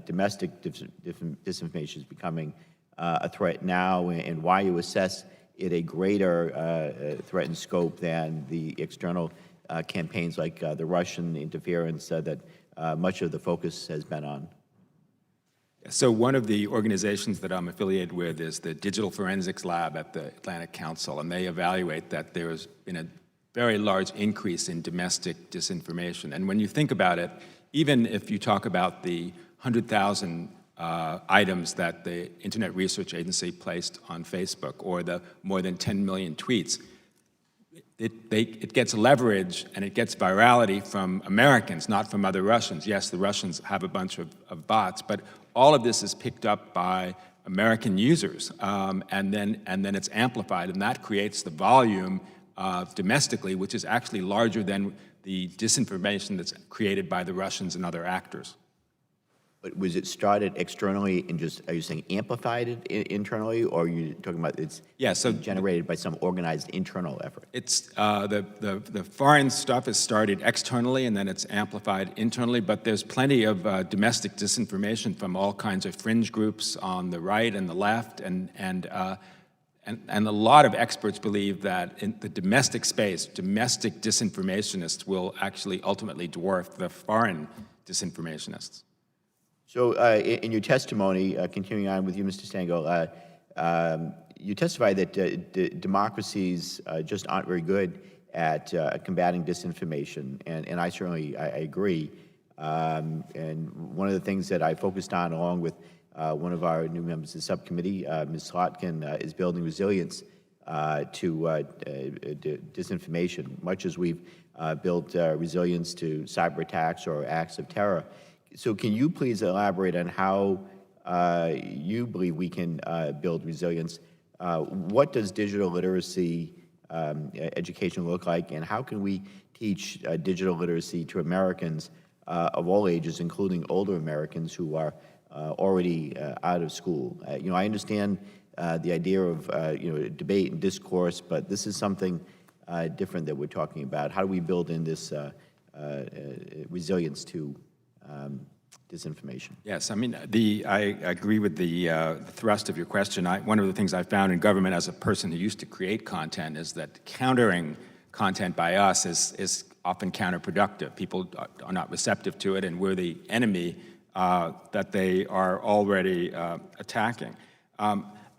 domestic disinformation is becoming a threat now, and why you assess it a greater threat in scope than the external campaigns like the Russian interference that much of the focus has been on. So one of the organizations that I'm affiliated with is the Digital Forensics Lab at the Atlantic Council, and they evaluate that there's been a very large increase in domestic disinformation. And when you think about it, even if you talk about the 100,000 items that the Internet Research Agency placed on Facebook, or the more than 10 million tweets, it gets leverage and it gets virality from Americans, not from other Russians. Yes, the Russians have a bunch of bots, but all of this is picked up by American users, and then it's amplified, and that creates the volume domestically, which is actually larger than the disinformation that's created by the Russians and other actors. But was it started externally and just, are you saying amplified it internally, or are you talking about it's generated by some organized internal effort? It's the foreign stuff is started externally and then it's amplified internally, but there's plenty of domestic disinformation from all kinds of fringe groups on the right and the left, and a lot of experts believe that in the domestic space, domestic disinformationists will actually ultimately dwarf the foreign disinformationists. So in your testimony, continuing on with you, Mr. Stengel, you testified that democracies just aren't very good at combating disinformation, and I certainly I agree. And one of the things that I focused on, along with one of our new members of the subcommittee, Ms. Slotkin, is building resilience to disinformation, much as we've built resilience to cyber attacks or acts of terror. So can you please elaborate on how you believe we can build resilience? What does digital literacy education look like, and how can we teach digital literacy to Americans of all ages, including older Americans who are already out of school? I understand the idea of debate and discourse, but this is something different that we're talking about. How do we build in this resilience to disinformation? Yes, I mean, I agree with the thrust of your question. One of the things I found in government as a person who used to create content is that countering content by us is often counterproductive. People are not receptive to it, and we're the enemy that they are already attacking.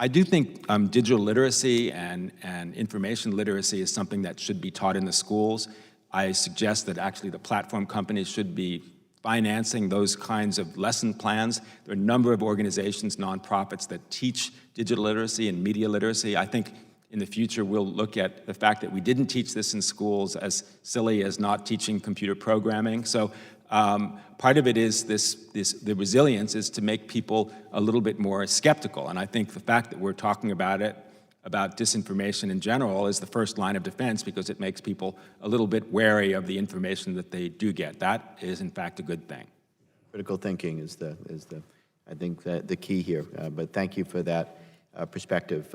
I do think digital literacy and information literacy is something that should be taught in the schools. I suggest that actually the platform companies should be financing those kinds of lesson plans. There are a number of organizations, nonprofits, that teach digital literacy and media literacy. I think in the future we'll look at the fact that we didn't teach this in schools as silly as not teaching computer programming. So part of it is the resilience is to make people a little bit more skeptical. And I think the fact that we're talking about it, about disinformation in general, is the first line of defense because it makes people a little bit wary of the information that they do get. That is, in fact, a good thing. Critical thinking is I think, the key here. But thank you for that perspective.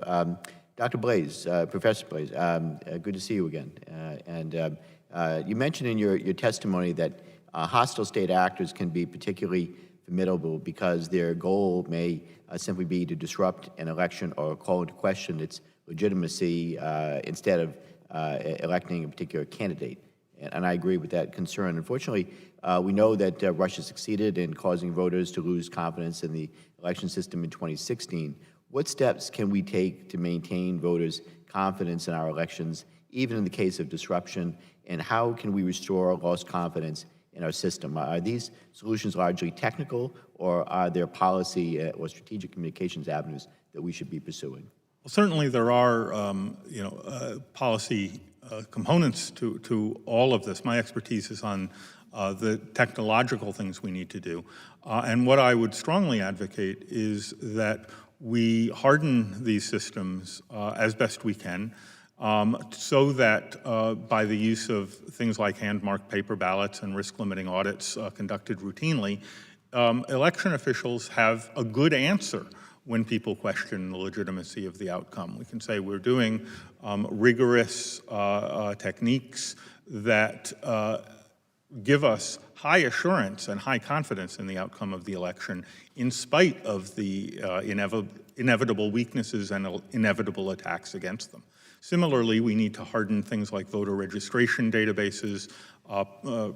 Dr. Blaze, Professor Blaze, good to see you again. You mentioned in your testimony that hostile state actors can be particularly formidable because their goal may simply be to disrupt an election or call into question its legitimacy instead of electing a particular candidate. And I agree with that concern. Unfortunately, we know that Russia succeeded in causing voters to lose confidence in the election system in 2016. What steps can we take to maintain voters' confidence in our elections, even in the case of disruption? And how can we restore lost confidence in our system? Are these solutions largely technical, or are there policy or strategic communications avenues that we should be pursuing? Well, certainly there are, policy components to all of this. My expertise is on the technological things we need to do. And what I would strongly advocate is that we harden these systems as best we can, so that by the use of things like hand-marked paper ballots and risk-limiting audits conducted routinely, election officials have a good answer when people question the legitimacy of the outcome. We can say we're doing rigorous techniques that give us high assurance and high confidence in the outcome of the election in spite of the inevitable weaknesses and inevitable attacks against them. Similarly, we need to harden things like voter registration databases,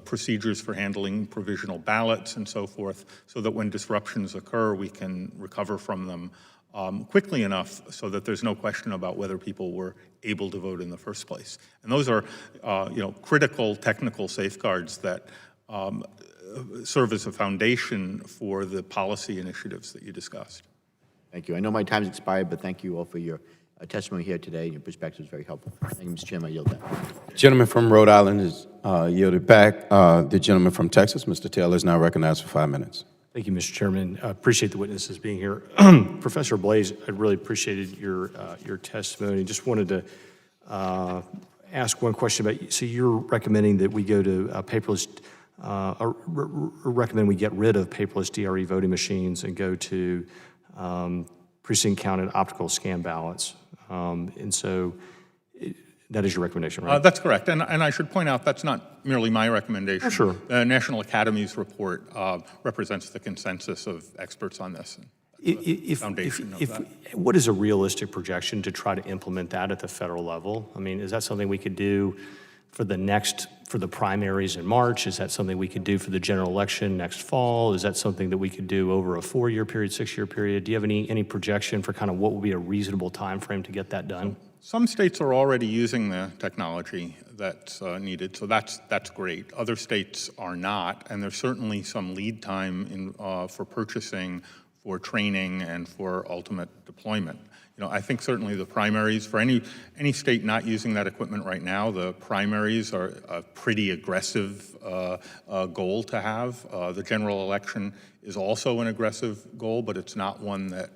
procedures for handling provisional ballots and so forth, so that when disruptions occur, we can recover from them quickly enough so that there's no question about whether people were able to vote in the first place. And those are critical technical safeguards that serve as a foundation for the policy initiatives that you discussed. Thank you. I know my time's expired, but thank you all for your testimony here today. Your perspective is very helpful. Thank you, Mr. Chairman. I yield back. Gentleman from Rhode Island is yielded back. The gentleman from Texas, Mr. Taylor, is now recognized for 5 minutes. Thank you, Mr. Chairman. I appreciate the witnesses being here. Professor Blaze, I really appreciated your testimony. Just wanted to ask one question about, so you're recommending that we go to paperless, or recommend we get rid of paperless DRE voting machines and go to precinct counted optical scan ballots. And so that is your recommendation, right? That's correct. And I should point out that's not merely my recommendation. Oh, sure. The National Academy's report represents the consensus of experts on this. What is a realistic projection to try to implement that at the federal level? I mean, is that something we could do for the primaries in March? Is that something we could do for the general election next fall? Is that something that we could do over a 4-year period, 6-year period? Do you have any projection for kind of what would be a reasonable time frame to get that done? Some states are already using the technology that's needed, so that's great. Other states are not, and there's certainly some lead time for purchasing, for training, and for ultimate deployment. I think certainly the primaries, for any state not using that equipment right now, the primaries are a pretty aggressive goal to have. The general election is also an aggressive goal, but it's not one that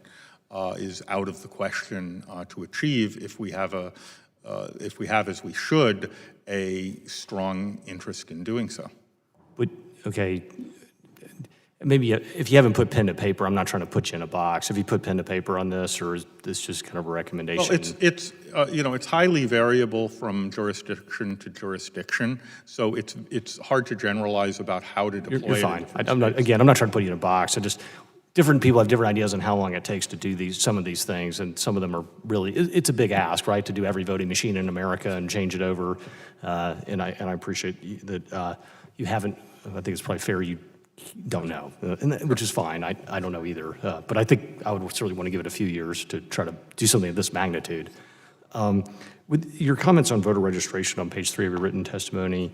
is out of the question to achieve if we have, as we should, a strong interest in doing so. But, okay, maybe if you haven't put pen to paper, I'm not trying to put you in a box. Have you put pen to paper on this, or is this just kind of a recommendation? Well, it's highly variable from jurisdiction to jurisdiction, so it's hard to generalize about how to deploy You're it. fine. I'm not trying to put you in a box. Different people have different ideas on how long it takes to do some of these things, and some of them are really, it's a big ask, right, to do every voting machine in America and change it over. And I appreciate that you haven't, I think it's probably fair you don't know, which is fine. I don't know either. But I think I would certainly want to give it a few years to try to do something of this magnitude. With your comments on voter registration on page 3 of your written testimony,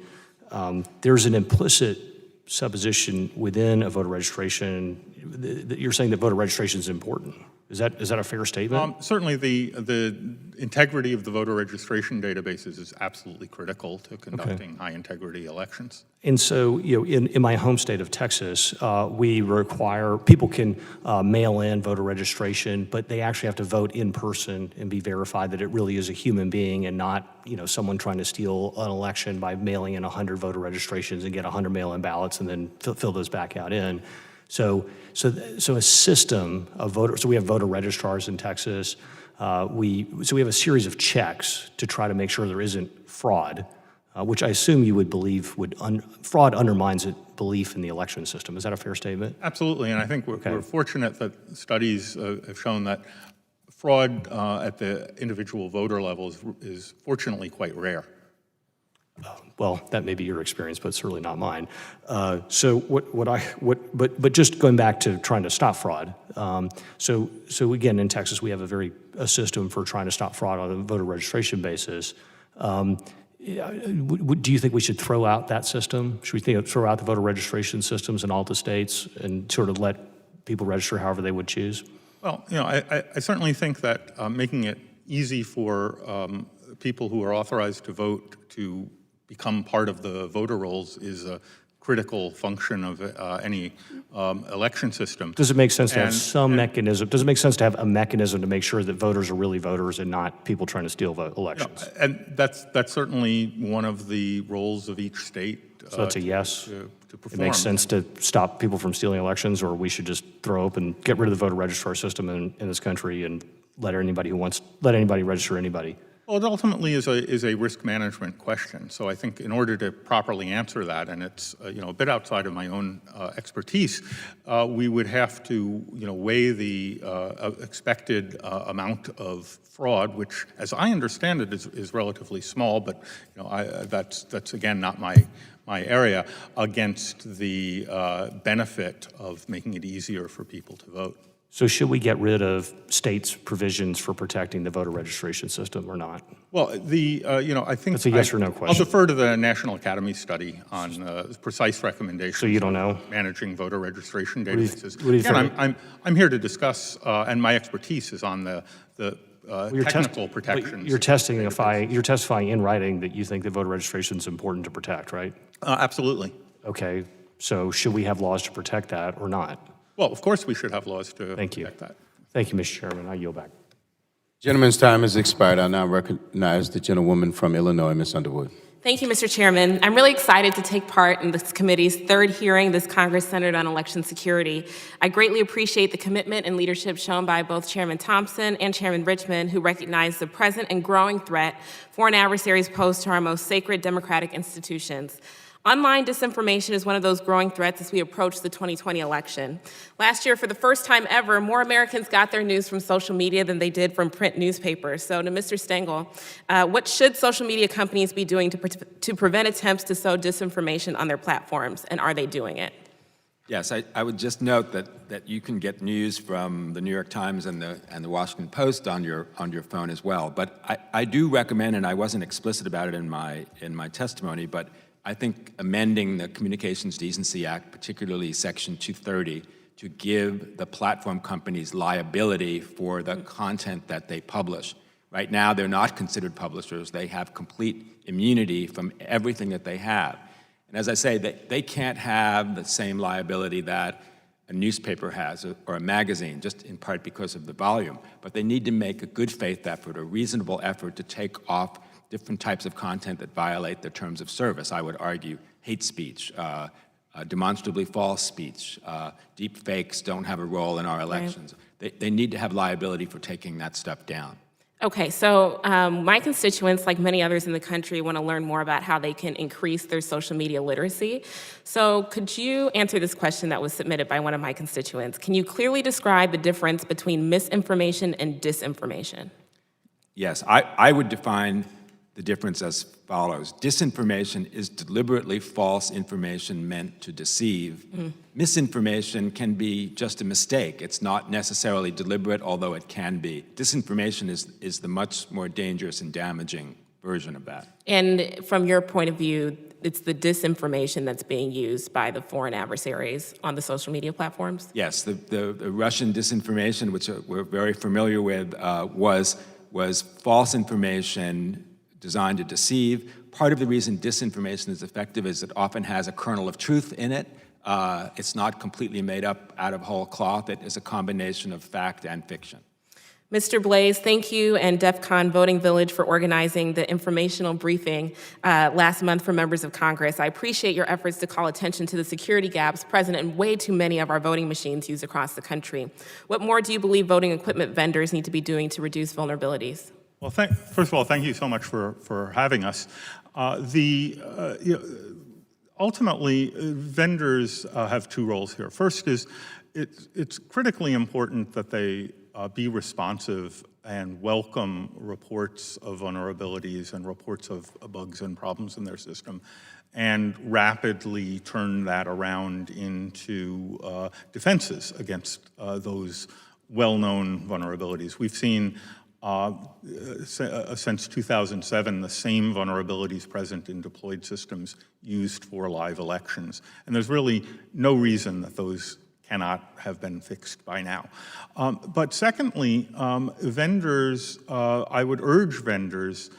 there's an implicit supposition within a voter registration that you're saying that voter registration is important. Is that a fair statement? Certainly, the integrity of the voter registration databases is absolutely critical to conducting high-integrity elections. And so, in my home state of Texas, we require people can mail in voter registration, but they actually have to vote in person and be verified that it really is a human being and not, someone trying to steal an election by mailing in 100 voter registrations and get 100 mail-in ballots and then fill those back out in. So a system of so we have voter registrars in Texas. We have a series of checks to try to make sure there isn't fraud, which I assume you would believe fraud undermines belief in the election system. Is that a fair statement? Absolutely, and I think we're fortunate that studies have shown that fraud at the individual voter level is fortunately quite rare. Well, that may be your experience, but certainly not mine. So but just going back to trying to stop fraud. So again, in Texas, we have a system for trying to stop fraud on a voter registration basis. Do you think we should throw out that system? Should we throw out the voter registration systems in all the states and sort of let people register however they would choose? Well, I certainly think that making it easy for people who are authorized to vote to become part of the voter rolls is a critical function of any election system. Does it make sense to have some mechanism? Does it make sense to have a mechanism to make sure that voters are really voters and not people trying to steal elections? And that's certainly one of the roles of each state. So that's a yes? To perform. It makes sense to stop people from stealing elections, or we should just get rid of the voter registrar system in this country and let anybody register anybody? Well, it ultimately is a risk management question. So I think in order to properly answer that, and it's a bit outside of my own expertise, we would have to weigh the expected amount of fraud, which, as I understand it, is relatively small. But that's again not my area, against the benefit of making it easier for people to vote. So should we get rid of states' provisions for protecting the voter registration system or not? Well, I think that's a yes or no question. I'll defer to the National Academy study on precise recommendations. So you don't know? Managing voter registration databases. What do you think? I'm here to discuss, and my expertise is on the technical protections. You're testifying in writing that you think that voter registration is important to protect, right? Absolutely. Okay. So should we have laws to protect that or not? Well, of course we should have laws to Thank you. protect that. Thank you, Mr. Chairman. I yield back. Gentleman's time has expired. I now recognize the gentlewoman from Illinois, Ms. Underwood. Thank you, Mr. Chairman. I'm really excited to take part in this committee's third hearing this Congress centered on election security. I greatly appreciate the commitment and leadership shown by both Chairman Thompson and Chairman Richmond, who recognize the present and growing threat foreign adversaries pose to our most sacred democratic institutions. Online disinformation is one of those growing threats as we approach the 2020 election. Last year, for the first time ever, more Americans got their news from social media than they did from print newspapers. So to Mr. Stengel, what should social media companies be doing to prevent attempts to sow disinformation on their platforms, and are they doing it? Yes, I would just note that you can get news from the New York Times and the Washington Post on your phone as well. But I do recommend, and I wasn't explicit about it in my testimony, but I think amending the Communications Decency Act, particularly Section 230, to give the platform companies liability for the content that they publish. Right now, they're not considered publishers. They have complete immunity from everything that they have. And as I say, they can't have the same liability that a newspaper has or a magazine, just in part because of the volume. But they need to make a good faith effort, a reasonable effort to take off different types of content that violate the terms of service. I would argue hate speech, demonstrably false speech. Deep fakes don't have a role in our elections. They need to have liability for taking that stuff down. Okay, so my constituents, like many others in the country, want to learn more about how they can increase their social media literacy. So could you answer this question that was submitted by one of my constituents? Can you clearly describe the difference between misinformation and disinformation? Yes, I would define the difference as follows. Disinformation is deliberately false information meant to deceive. Misinformation can be just a mistake. It's not necessarily deliberate, although it can be. Disinformation is the much more dangerous and damaging version of that. And from your point of view, it's the disinformation that's being used by the foreign adversaries on the social media platforms? Yes, the Russian disinformation, which we're very familiar with, was false information designed to deceive. Part of the reason disinformation is effective is it often has a kernel of truth in it. It's not completely made up out of whole cloth. It is a combination of fact and fiction. Mr. Blaze, thank you and DEF CON Voting Village for organizing the informational briefing last month for members of Congress. I appreciate your efforts to call attention to the security gaps present in way too many of our voting machines used across the country. What more do you believe voting equipment vendors need to be doing to reduce vulnerabilities? Well, first of all, thank you so much for having us. Ultimately, vendors have two roles here. First is it's critically important that they be responsive and welcome reports of vulnerabilities and reports of bugs and problems in their system, and rapidly turn that around into defenses against those well-known vulnerabilities. We've seen since 2007, the same vulnerabilities present in deployed systems used for live elections. And there's really no reason that those cannot have been fixed by now. But secondly, vendors, I would urge vendors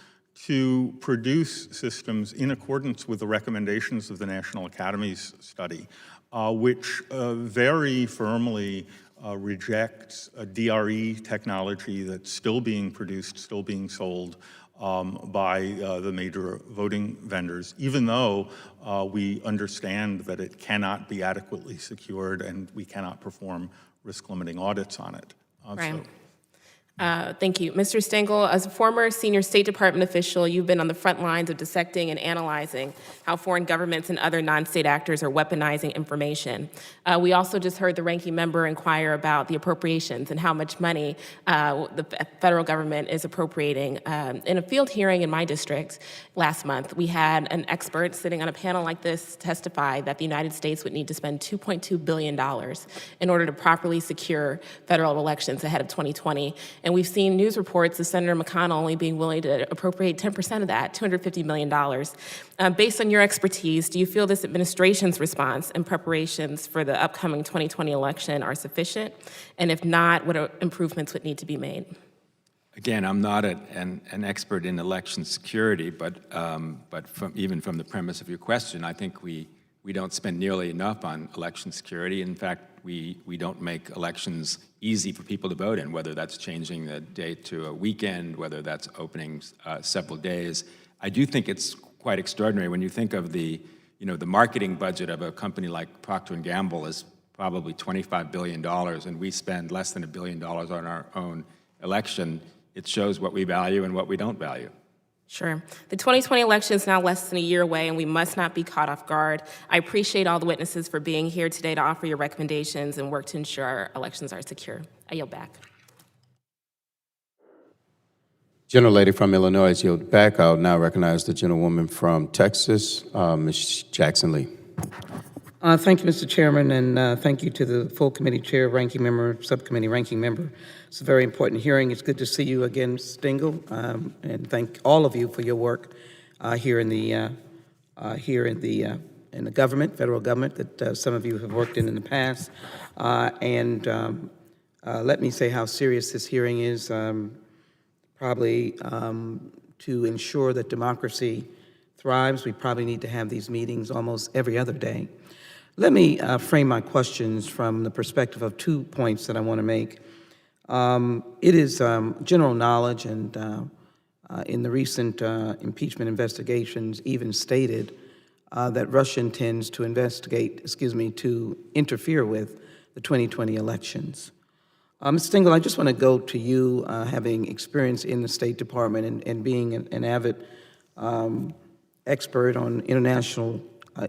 to produce systems in accordance with the recommendations of the National Academies study, which very firmly rejects a DRE technology that's still being produced, still being sold by the major voting vendors, even though we understand that it cannot be adequately secured and we cannot perform risk-limiting audits on it. Right. Thank you. Mr. Stengel, as a former senior State Department official, you've been on the front lines of dissecting and analyzing how foreign governments and other non-state actors are weaponizing information. We also just heard the ranking member inquire about the appropriations and how much money the federal government is appropriating. In a field hearing in my district last month, we had an expert sitting on a panel like this testify that the United States would need to spend $2.2 billion in order to properly secure federal elections ahead of 2020. And we've seen news reports of Senator McConnell only being willing to appropriate 10% of that, $250 million. Based on your expertise, do you feel this administration's response and preparations for the upcoming 2020 election are sufficient? And if not, what improvements would need to be made? Again, I'm not an expert in election security, but even from the premise of your question, I think we don't spend nearly enough on election security. In fact, we don't make elections easy for people to vote in, whether that's changing the date to a weekend, whether that's opening several days. I do think it's quite extraordinary when you think of the marketing budget of a company like Procter & Gamble is probably $25 billion, and we spend less than $1 billion on our own election. It shows what we value and what we don't value. Sure. The 2020 election is now less than a year away, and we must not be caught off guard. I appreciate all the witnesses for being here today to offer your recommendations and work to ensure our elections are secure. I yield back. Gentlelady from Illinois yield back. I'll now recognize the gentlewoman from Texas, Ms. Jackson Lee. Thank you, Mr. Chairman, and thank you to the full committee chair, ranking member, subcommittee ranking member. It's a very important hearing. It's good to see you again, Stengel, and thank all of you for your work here in the government, federal government, that some of you have worked in the past. Let me say how serious this hearing is. Probably to ensure that democracy thrives, we probably need to have these meetings almost every other day. Let me frame my questions from the perspective of 2 points that I want to make. It is general knowledge, and in the recent impeachment investigations even stated that Russia intends to to interfere with the 2020 elections. Ms. Stengel, I just want to go to you, having experience in the State Department and being an avid expert on international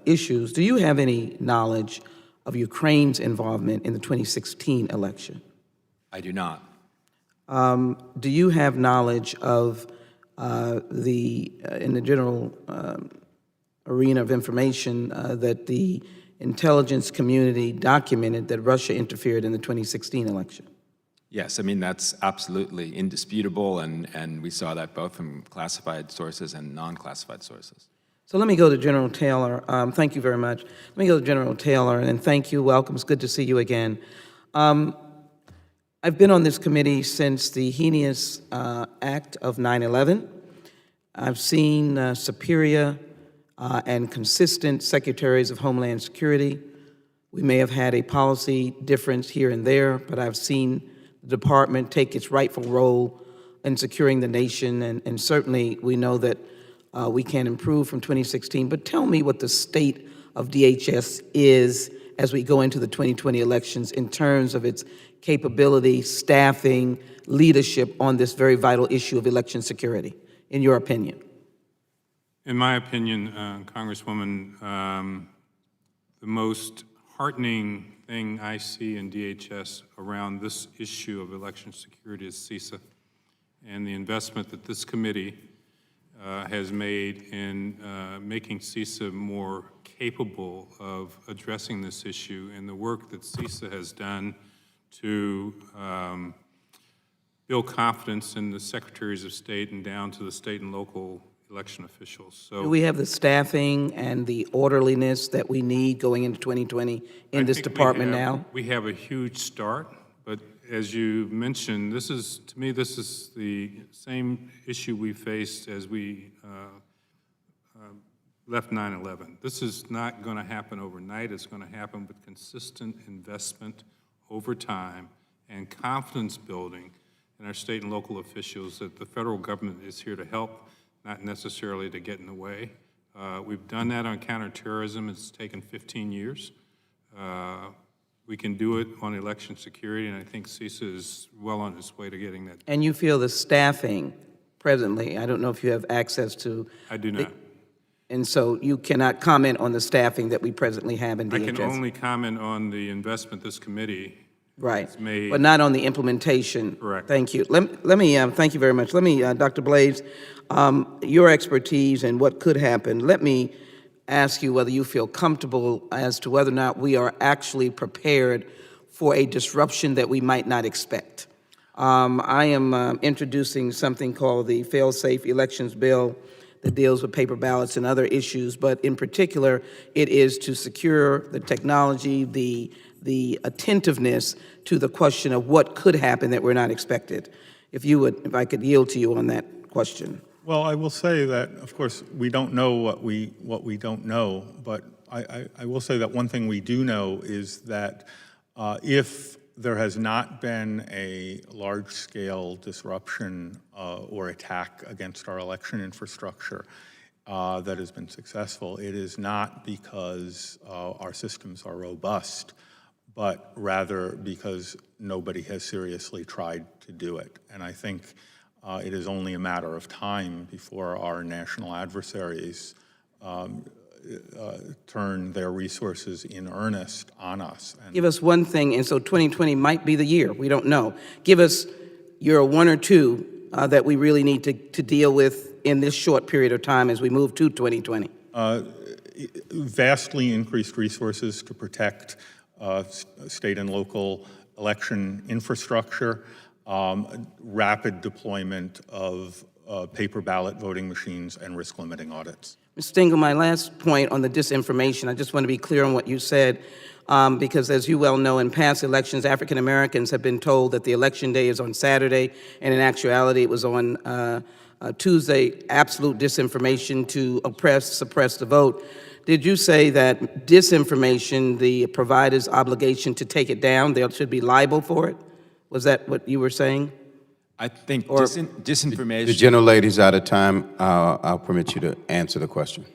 issues. Do you have any knowledge of Ukraine's involvement in the 2016 election? I do not. Do you have knowledge of in the general arena of information that the intelligence community documented that Russia interfered in the 2016 election? Yes, I mean, that's absolutely indisputable, and we saw that both from classified sources and non-classified sources. So let me go to General Taylor. Thank you very much. Let me go to General Taylor, and thank you. Welcome. It's good to see you again. I've been on this committee since the heinous act of 9/11. I've seen superior and consistent secretaries of Homeland Security. We may have had a policy difference here and there, but I've seen the department take its rightful role in securing the nation, and certainly we know that we can improve from 2016. But tell me what the state of DHS is as we go into the 2020 elections in terms of its capability, staffing, leadership on this very vital issue of election security, in your opinion. In my opinion, Congresswoman, the most heartening thing I see in DHS around this issue of election security is CISA, and the investment that this committee has made in making CISA more capable of addressing this issue, and the work that CISA has done to build confidence in the secretaries of state and down to the state and local election officials. So do we have the staffing and the orderliness that we need going into 2020 in this department now? We have a huge start, but as you mentioned, this is, to me, this is the same issue we faced as we left 9/11. This is not going to happen overnight. It's going to happen with consistent investment over time and confidence building in our state and local officials that the federal government is here to help, not necessarily to get in the way. We've done that on counterterrorism. It's taken 15 years. We can do it on election security, and I think CISA is well on its way to getting that. And you feel the staffing presently, I don't know if you have access to. I do not. And so you cannot comment on the staffing that we presently have in DHS? I can only comment on the investment this committee has made. But not on the implementation. Correct. Thank you. Let me thank you very much. Let me, Dr. Blades, your expertise and what could happen, let me ask you whether you feel comfortable as to whether or not we are actually prepared for a disruption that we might not expect. I am introducing something called the Fail-Safe Elections Bill that deals with paper ballots and other issues, but in particular, it is to secure the technology, the attentiveness to the question of what could happen that we're not expected. If I could yield to you on that question. Well, I will say that, of course, we don't know what we don't know, but I will say that one thing we do know is that if there has not been a large-scale disruption or attack against our election infrastructure that has been successful, it is not because our systems are robust, but rather because nobody has seriously tried to do it. And I think it is only a matter of time before our national adversaries turn their resources in earnest on us. And give us one thing, and so 2020 might be the year, we don't know. Give us your one or two that we really need to deal with in this short period of time as we move to 2020. Vastly increased resources to protect state and local election infrastructure, rapid deployment of paper ballot voting machines, and risk-limiting audits. Ms. Stengel, my last point on the disinformation, I just want to be clear on what you said, because as you well know, in past elections, African Americans have been told that the election day is on Saturday, and in actuality, it was on Tuesday. Absolute disinformation to suppress the vote. Did you say that disinformation, the provider's obligation to take it down, they should be liable for it? Was that what you were saying? I think disinformation. The gentle lady's out of time. I'll permit you to answer the question.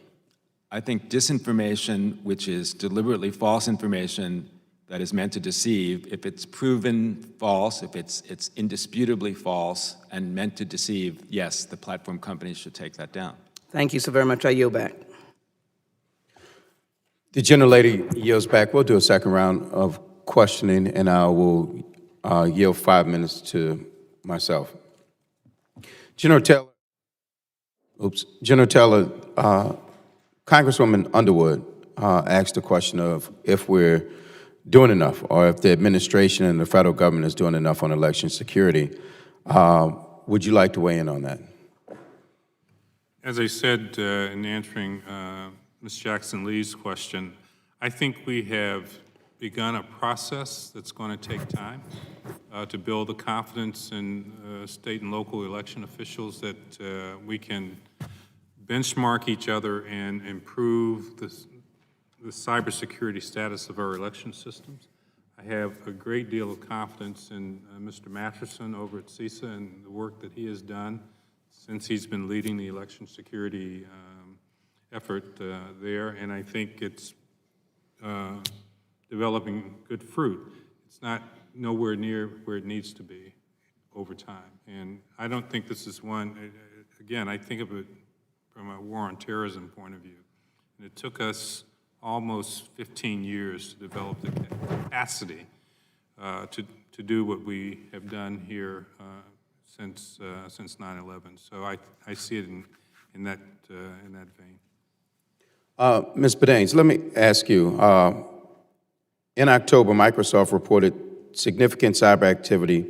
I think disinformation, which is deliberately false information that is meant to deceive, if it's proven false, if it's indisputably false and meant to deceive, yes, the platform companies should take that down. Thank you so very much. I yield back. The gentlelady yields back. We'll do a second round of questioning, and I will yield 5 minutes to myself. General Taylor, Congresswoman Underwood asked the question of if we're doing enough, or if the administration and the federal government is doing enough on election security. Would you like to weigh in on that? As I said in answering Ms. Jackson-Lee's question, I think we have begun a process that's going to take time to build the confidence in state and local election officials that we can benchmark each other and improve the cybersecurity status of our election systems. I have a great deal of confidence in Mr. Masterson over at CISA and the work that he has done since he's been leading the election security effort there, and I think it's developing good fruit. It's not nowhere near where it needs to be over time, and I don't think this is one, again, I think of it from a war on terrorism point of view, and it took us almost 15 years to develop the capacity to do what we have done here since 9/11. So I see it in that vein. Ms. Bedaines, let me ask you, in October, Microsoft reported significant cyber activity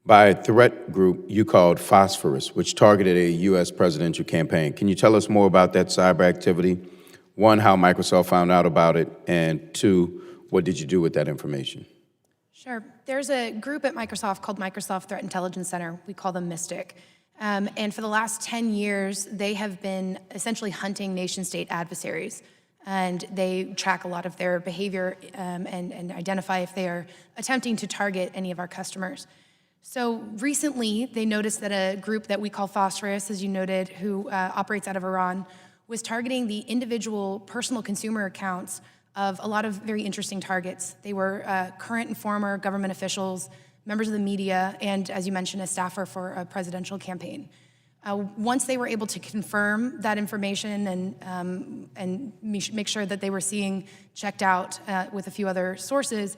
by a threat group you called Phosphorus, which targeted a U.S. presidential campaign. Can you tell us more about that cyber activity? One, how Microsoft found out about it, and two, what did you do with that information? Sure. There's a group at Microsoft called Microsoft Threat Intelligence Center. We call them MYSTIC. And for the last 10 years, they have been essentially hunting nation-state adversaries. And they track a lot of their behavior and identify if they are attempting to target any of our customers. So recently, they noticed that a group that we call Phosphorus, as you noted, who operates out of Iran, was targeting the individual personal consumer accounts of a lot of very interesting targets. They were current and former government officials, members of the media, and, as you mentioned, a staffer for a presidential campaign. Once they were able to confirm that information and make sure that they were seeing checked out with a few other sources,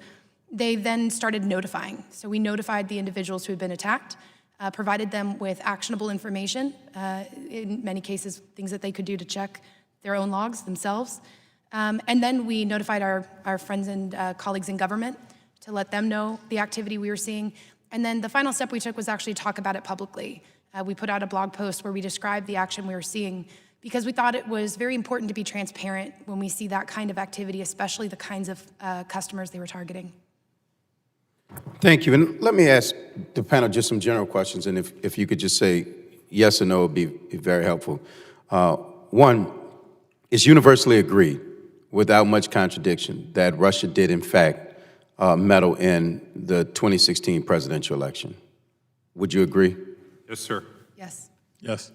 they then started notifying. So we notified the individuals who had been attacked, provided them with actionable information, in many cases, things that they could do to check their own logs themselves. And then we notified our friends and colleagues in government to let them know the activity we were seeing. And then the final step we took was actually talk about it publicly. We put out a blog post where we described the action we were seeing because we thought it was very important to be transparent when we see that kind of activity, especially the kinds of customers they were targeting. Thank you. And let me ask the panel just some general questions, and if you could just say yes or no, it would be very helpful. One, it's universally agreed, without much contradiction, that Russia did, in fact, meddle in the 2016 presidential election. Would you agree? Yes, sir. Yes. Yes.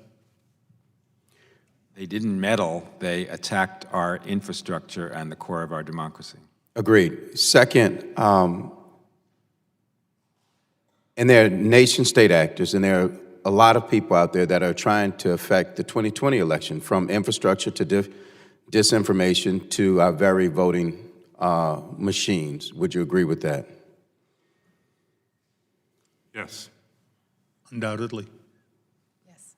They didn't meddle, they attacked our infrastructure and the core of our democracy. Agreed. Second, and there are nation-state actors, and there are a lot of people out there that are trying to affect the 2020 election, from infrastructure to disinformation to our very voting machines. Would you agree with that? Yes. Undoubtedly. Yes.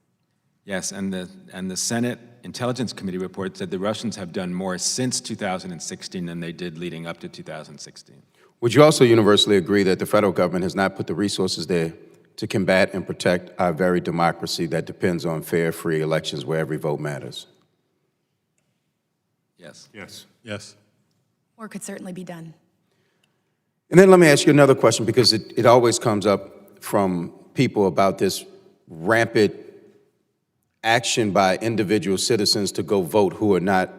Yes, and the Senate Intelligence Committee report said the Russians have done more since 2016 than they did leading up to 2016. Would you also universally agree that the federal government has not put the resources there to combat and protect our very democracy that depends on fair, free elections where every vote matters? Yes. Yes. Yes. More could certainly be done. And then let me ask you another question, because it always comes up from people about this rampant action by individual citizens to go vote who are not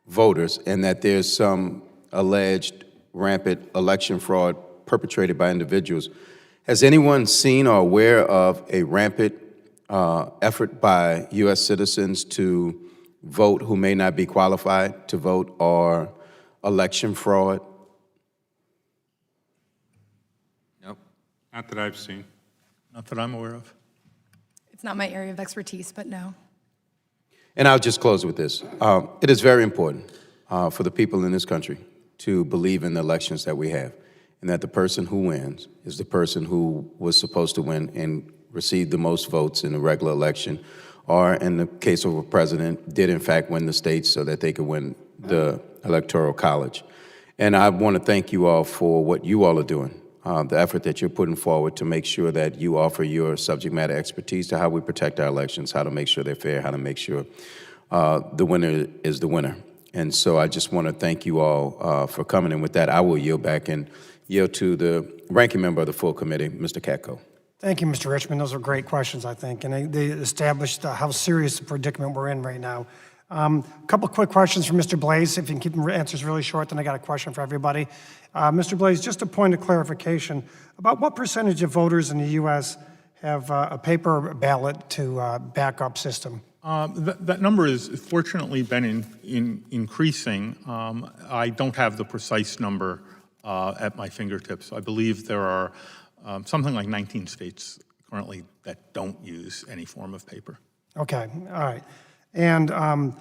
voters, and that there's some alleged rampant election fraud perpetrated by individuals. Has anyone seen or aware of a rampant effort by U.S. citizens to vote who may not be qualified to vote or election fraud? Nope. Not that I've seen. Not that I'm aware of. It's not my area of expertise, but no. And I'll just close with this. It is very important for the people in this country to believe in the elections that we have, and that the person who wins is the person who was supposed to win and received the most votes in the regular election, or in the case of a president, did in fact win the states so that they could win the Electoral College. And I want to thank you all for what you all are doing, the effort that you're putting forward to make sure that you offer your subject matter expertise to how we protect our elections, how to make sure they're fair, how to make sure the winner is the winner. And so I just want to thank you all for coming. And with that, I will yield back and yield to the ranking member of the full committee, Mr. Katko. Thank you, Mr. Richmond. Those are great questions, I think, and they established how serious the predicament we're in right now. A couple quick questions for Mr. Blaze. If you can keep the answers really short, then I got a question for everybody. Mr. Blaze, just a point of clarification. About what percentage of voters in the U.S. have a paper ballot to backup system? That number has fortunately been increasing. I don't have the precise number at my fingertips. I believe there are something like 19 states currently that don't use any form of paper. Okay, all right. And I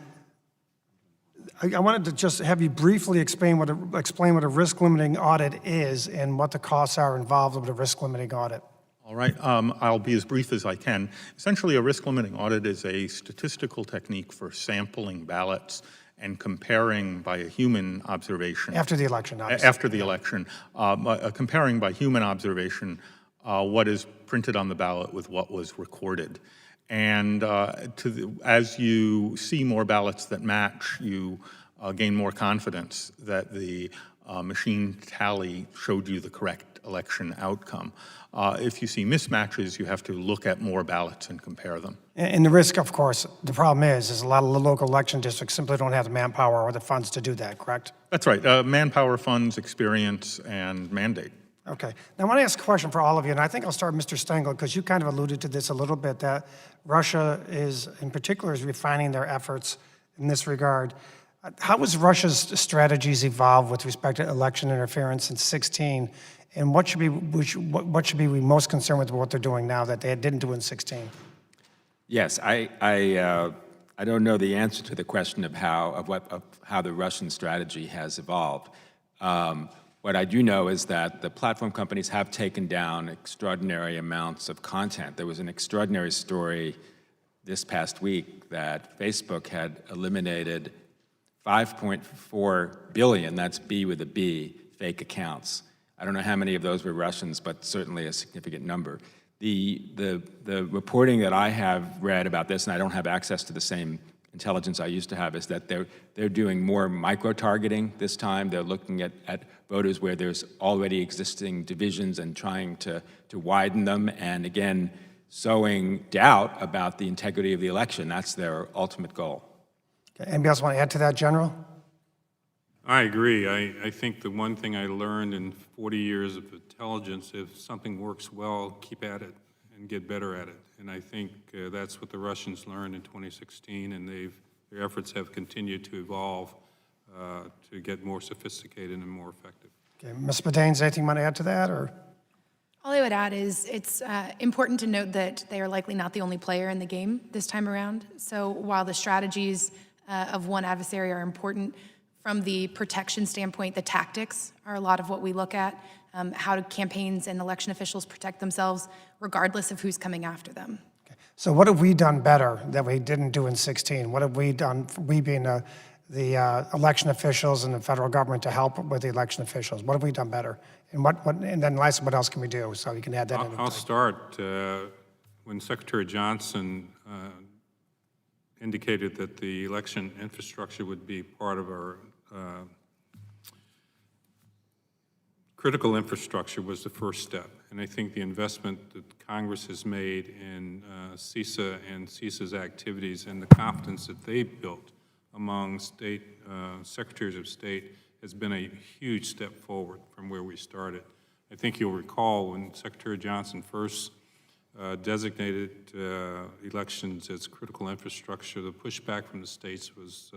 wanted to just have you briefly explain what a risk-limiting audit is and what the costs are involved with a risk-limiting audit. All right, I'll be as brief as I can. Essentially, a risk-limiting audit is a statistical technique for sampling ballots and comparing by a human observation. After the election, obviously. After the election, comparing by human observation what is printed on the ballot with what was recorded. And as you see more ballots that match, you gain more confidence that the machine tally showed you the correct election outcome. If you see mismatches, you have to look at more ballots and compare them. And the risk, of course, the problem is a lot of the local election districts simply don't have the manpower or the funds to do that, correct? That's right. Manpower, funds, experience, and mandate. Okay. Now, I want to ask a question for all of you, and I think I'll start with Mr. Stengel, because you kind of alluded to this a little bit, that Russia is, in particular, is refining their efforts in this regard. How has Russia's strategies evolved with respect to election interference in 2016, and what should be we most concerned with what they're doing now that they didn't do in 2016? Yes, I don't know the answer to the question of how the Russian strategy has evolved. What I do know is that the platform companies have taken down extraordinary amounts of content. There was an extraordinary story this past week that Facebook had eliminated 5.4 billion, that's B with a B, fake accounts. I don't know how many of those were Russians, but certainly a significant number. The reporting that I have read about this, and I don't have access to the same intelligence I used to have, is that they're doing more micro-targeting this time. They're looking at voters where there's already existing divisions and trying to widen them, and again, sowing doubt about the integrity of the election. That's their ultimate goal. Okay. Anybody else want to add to that, General? I agree. I think the one thing I learned in 40 years of intelligence, if something works well, keep at it and get better at it. And I think that's what the Russians learned in 2016, and their efforts have continued to evolve to get more sophisticated and more effective. Okay. Ms. Bedaines, anything you want to add to that, or? All I would add is it's important to note that they are likely not the only player in the game this time around. So while the strategies of one adversary are important, from the protection standpoint, the tactics are a lot of what we look at. How do campaigns and election officials protect themselves regardless of who's coming after them? Okay. So what have we done better that we didn't do in 2016? What have we done, we being the election officials and the federal government, to help with the election officials? What have we done better? And and then lastly, what else can we do? So you can add that in. I'll start. When Secretary Johnson indicated that the election infrastructure would be part of our critical infrastructure, was the first step. And I think the investment that Congress has made in CISA and CISA's activities and the confidence that they've built among state secretaries of state has been a huge step forward from where we started. I think you'll recall when Secretary Johnson first designated elections as critical infrastructure, the pushback from the states was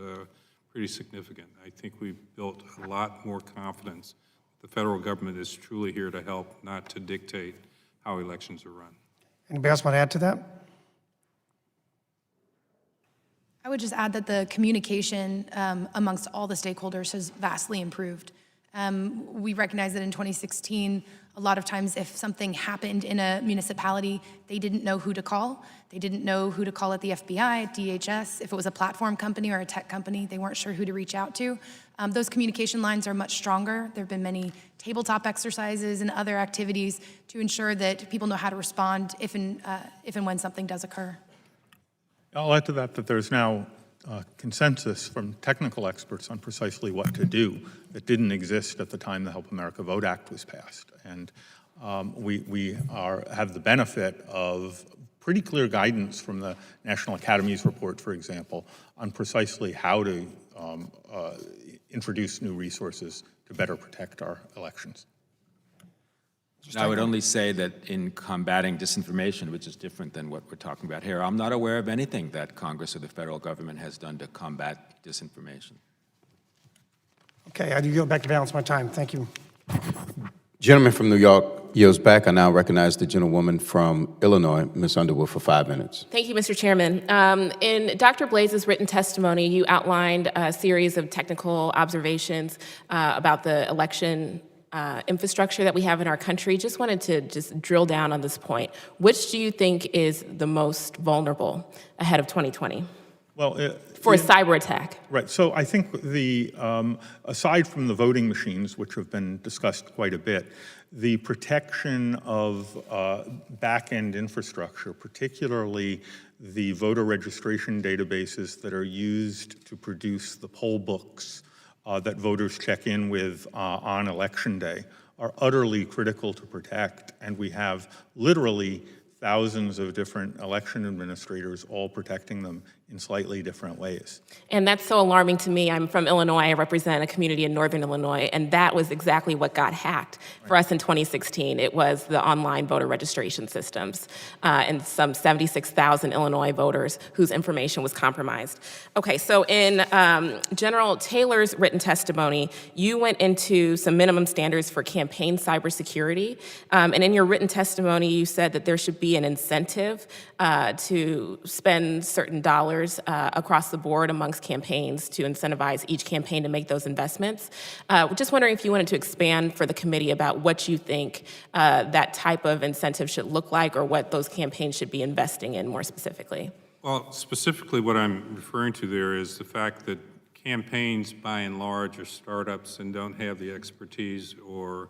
pretty significant. I think we built a lot more confidence. The federal government is truly here to help, not to dictate how elections are run. Anybody else want to add to that? I would just add that the communication amongst all the stakeholders has vastly improved. We recognize that in 2016, a lot of times if something happened in a municipality, they didn't know who to call. They didn't know who to call at the FBI, DHS. If it was a platform company or a tech company, they weren't sure who to reach out to. Those communication lines are much stronger. There have been many tabletop exercises and other activities to ensure that people know how to respond if and when something does occur. I'll add to that that there's now consensus from technical experts on precisely what to do that didn't exist at the time the Help America Vote Act was passed. And we have the benefit of pretty clear guidance from the National Academy's report, for example, on precisely how to introduce new resources to better protect our elections. I would only say that in combating disinformation, which is different than what we're talking about here, I'm not aware of anything that Congress or the federal government has done to combat disinformation. Okay, I do go back to balance my time. Thank you. Gentleman from New York yields back. I now recognize the gentlewoman from Illinois, Ms. Underwood, for 5 minutes. Thank you, Mr. Chairman. In Dr. Blaze's written testimony, you outlined a series of technical observations about the election infrastructure that we have in our country. Just wanted to drill down on this point. Which do you think is the most vulnerable ahead of 2020? Well, for a cyber attack. Right. So I think aside from the voting machines, which have been discussed quite a bit, the protection of back-end infrastructure, particularly the voter registration databases that are used to produce the poll books that voters check in with on Election Day, are utterly critical to protect. And we have literally thousands of different election administrators all protecting them in slightly different ways. And that's so alarming to me. I'm from Illinois. I represent a community in northern Illinois, and that was exactly what got hacked for us in 2016. It was the online voter registration systems and some 76,000 Illinois voters whose information was compromised. Okay, so in General Taylor's written testimony, you went into some minimum standards for campaign cybersecurity, and in your written testimony, you said that there should be an incentive to spend certain dollars across the board amongst campaigns to incentivize each campaign to make those investments. Just wondering if you wanted to expand for the committee about what you think that type of incentive should look like or what those campaigns should be investing in more specifically. Well, specifically what I'm referring to there is the fact that campaigns by and large are startups and don't have the expertise or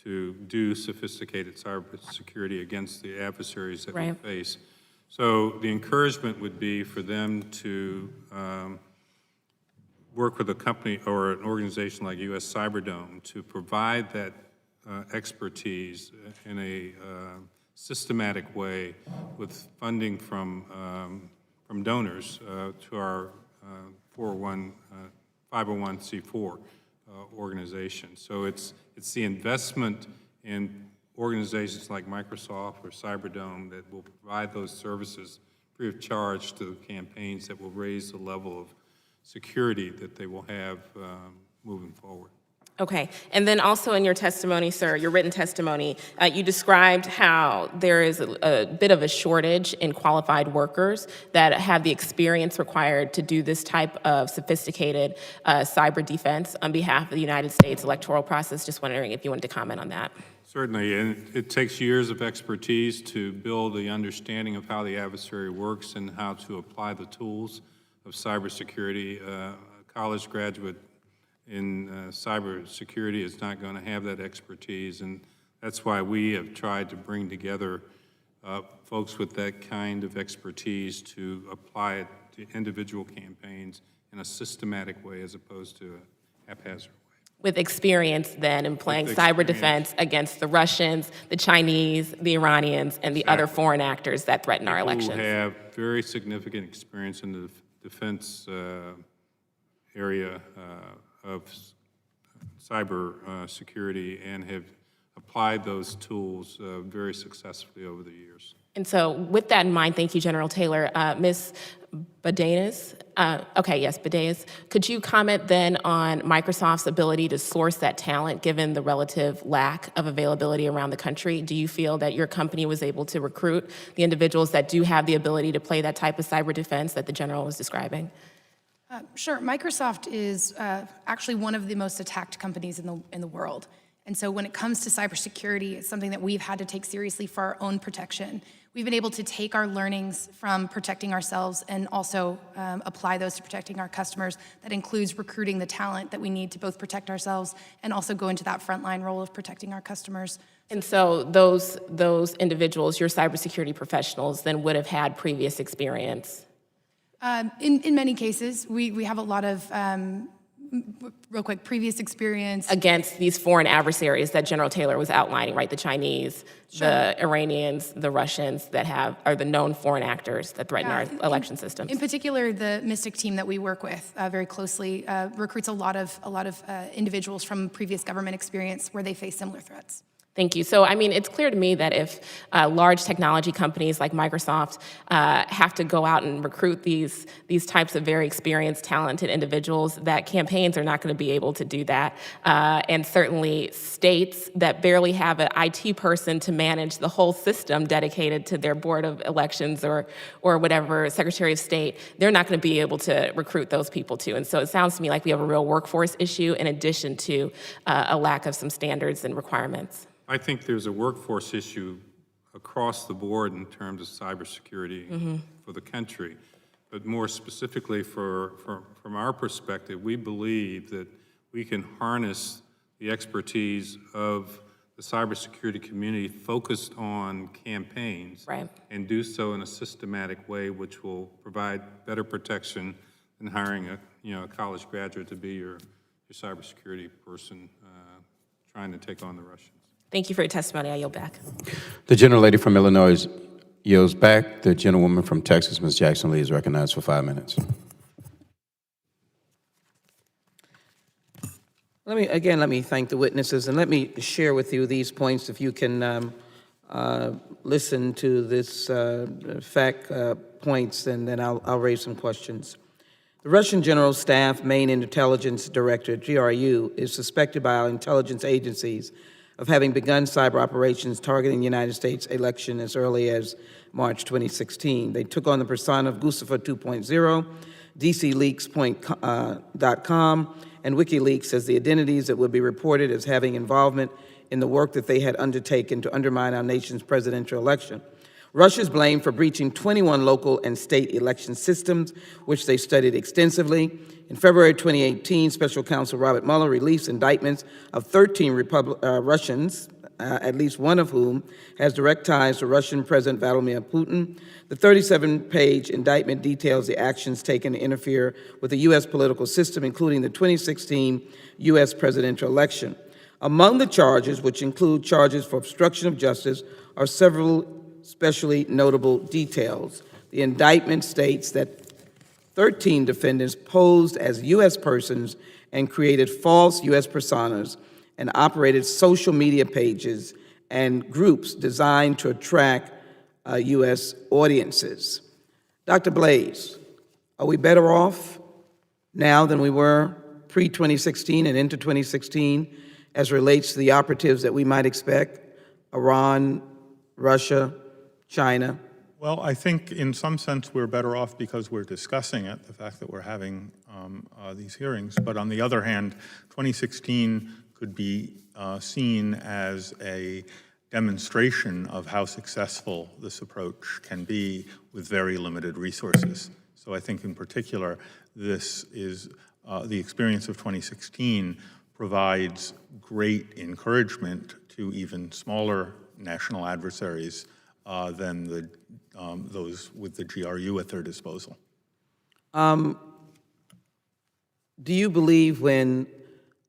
to do sophisticated cybersecurity against the adversaries that we face. So the encouragement would be for them to work with a company or an organization like US Cyberdome to provide that expertise in a systematic way with funding from donors to our 501c4 organization. So it's the investment in organizations like Microsoft or Cyberdome that will provide those services free of charge to the campaigns that will raise the level of security that they will have moving forward. Okay, and then also in your testimony, sir, your written testimony, you described how there is a bit of a shortage in qualified workers that have the experience required to do this type of sophisticated cyber defense on behalf of the United States electoral process. Just wondering if you wanted to comment on that. Certainly, and it takes years of expertise to build the understanding of how the adversary works and how to apply the tools of cybersecurity. A college graduate in cybersecurity is not going to have that expertise, and that's why we have tried to bring together folks with that kind of expertise to apply it to individual campaigns in a systematic way as opposed to a haphazard way. With experience then in playing cyber defense against the Russians, the Chinese, the Iranians, and the other foreign actors that threaten our elections. Who have very significant experience in the defense area of cyber security and have applied those tools very successfully over the years. And so with that in mind, thank you, General Taylor. Ms. Badenas, Badenas, could you comment then on Microsoft's ability to source that talent given the relative lack of availability around the country? Do you feel that your company was able to recruit the individuals that do have the ability to play that type of cyber defense that the General was describing? Sure. Microsoft is actually one of the most attacked companies in the world. And so when it comes to cybersecurity, it's something that we've had to take seriously for our own protection. We've been able to take our learnings from protecting ourselves and also apply those to protecting our customers. That includes recruiting the talent that we need to both protect ourselves and also go into that frontline role of protecting our customers. And so those individuals, your cybersecurity professionals, then would have had previous experience? In many cases, we have a lot of, real quick, previous experience. Against these foreign adversaries that General Taylor was outlining, right? The Chinese, the Iranians, the Russians that are the known foreign actors that threaten our election systems. In particular, the Mystic team that we work with very closely recruits a lot of individuals from previous government experience where they face similar threats. Thank you. So, I mean, it's clear to me that if large technology companies like Microsoft have to go out and recruit these types of very experienced, talented individuals, that campaigns are not going to be able to do that. And certainly states that barely have an IT person to manage the whole system dedicated to their board of elections or whatever, Secretary of State, they're not going to be able to recruit those people too. And so it sounds to me like we have a real workforce issue in addition to a lack of some standards and requirements. I think there's a workforce issue across the board in terms of cybersecurity for the country. But more specifically from our perspective, we believe that we can harness the expertise of the cybersecurity community focused on campaigns and do so in a systematic way which will provide better protection than hiring a college graduate to be your cybersecurity person trying to take on the Russians. Thank you for your testimony. I yield back. The gentlelady from Illinois yields back. The gentlewoman from Texas, Ms. Jackson Lee, is recognized for 5 minutes. Let me thank the witnesses, and let me share with you these points if you can listen to this fact points, and then I'll raise some questions. The Russian General Staff Main Intelligence Director, GRU, is suspected by our intelligence agencies of having begun cyber operations targeting the United States election as early as March 2016. They took on the persona of Guccifer 2.0, DCLeaks.com, and WikiLeaks as the identities that would be reported as having involvement in the work that they had undertaken to undermine our nation's presidential election. Russia is blamed for breaching 21 local and state election systems, which they studied extensively. In February 2018, Special Counsel Robert Mueller released indictments of 13 Russians, at least one of whom has direct ties to Russian President Vladimir Putin. The 37-page indictment details the actions taken to interfere with the U.S. political system, including the 2016 U.S. presidential election. Among the charges, which include charges for obstruction of justice, are several especially notable details. The indictment states that 13 defendants posed as U.S. persons and created false U.S. personas and operated social media pages and groups designed to attract U.S. audiences. Dr. Blaze, are we better off now than we were pre-2016 and into 2016 as relates to the operatives that we might expect? Iran, Russia, China? Well, I think in some sense we're better off because we're discussing it, the fact that we're having these hearings. But on the other hand, 2016 could be seen as a demonstration of how successful this approach can be with very limited resources. So I think in particular, this is the experience of 2016 provides great encouragement to even smaller national adversaries than those with the GRU at their disposal. Do you believe when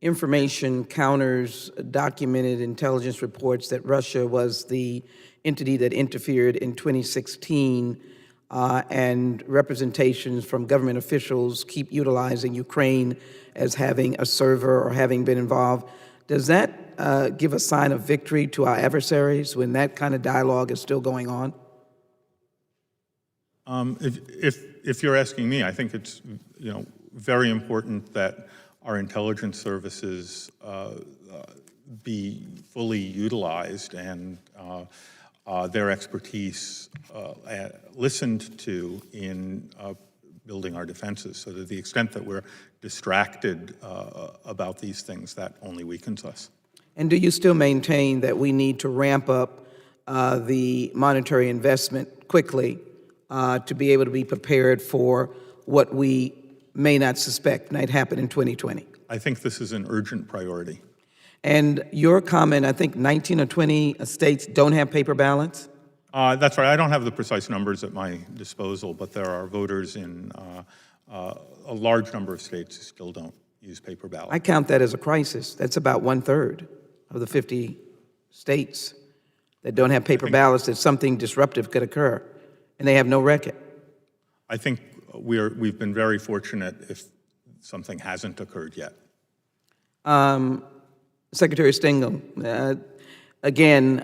information counters documented intelligence reports that Russia was the entity that interfered in 2016 and representations from government officials keep utilizing Ukraine as having a server or having been involved, does that give a sign of victory to our adversaries when that kind of dialogue is still going on? If you're asking me, I think it's very important that our intelligence services be fully utilized and their expertise listened to in building our defenses. So to the extent that we're distracted about these things, that only weakens us. And do you still maintain that we need to ramp up the monetary investment quickly to be able to be prepared for what we may not suspect might happen in 2020? I think this is an urgent priority. And your comment, I think 19 or 20 states don't have paper ballots? That's right. I don't have the precise numbers at my disposal, but there are voters in a large number of states who still don't use paper ballots. I count that as a crisis. That's about 1/3 of the 50 states that don't have paper ballots, that something disruptive could occur, and they have no record. I think we've been very fortunate if something hasn't occurred yet. Secretary Stengel, again,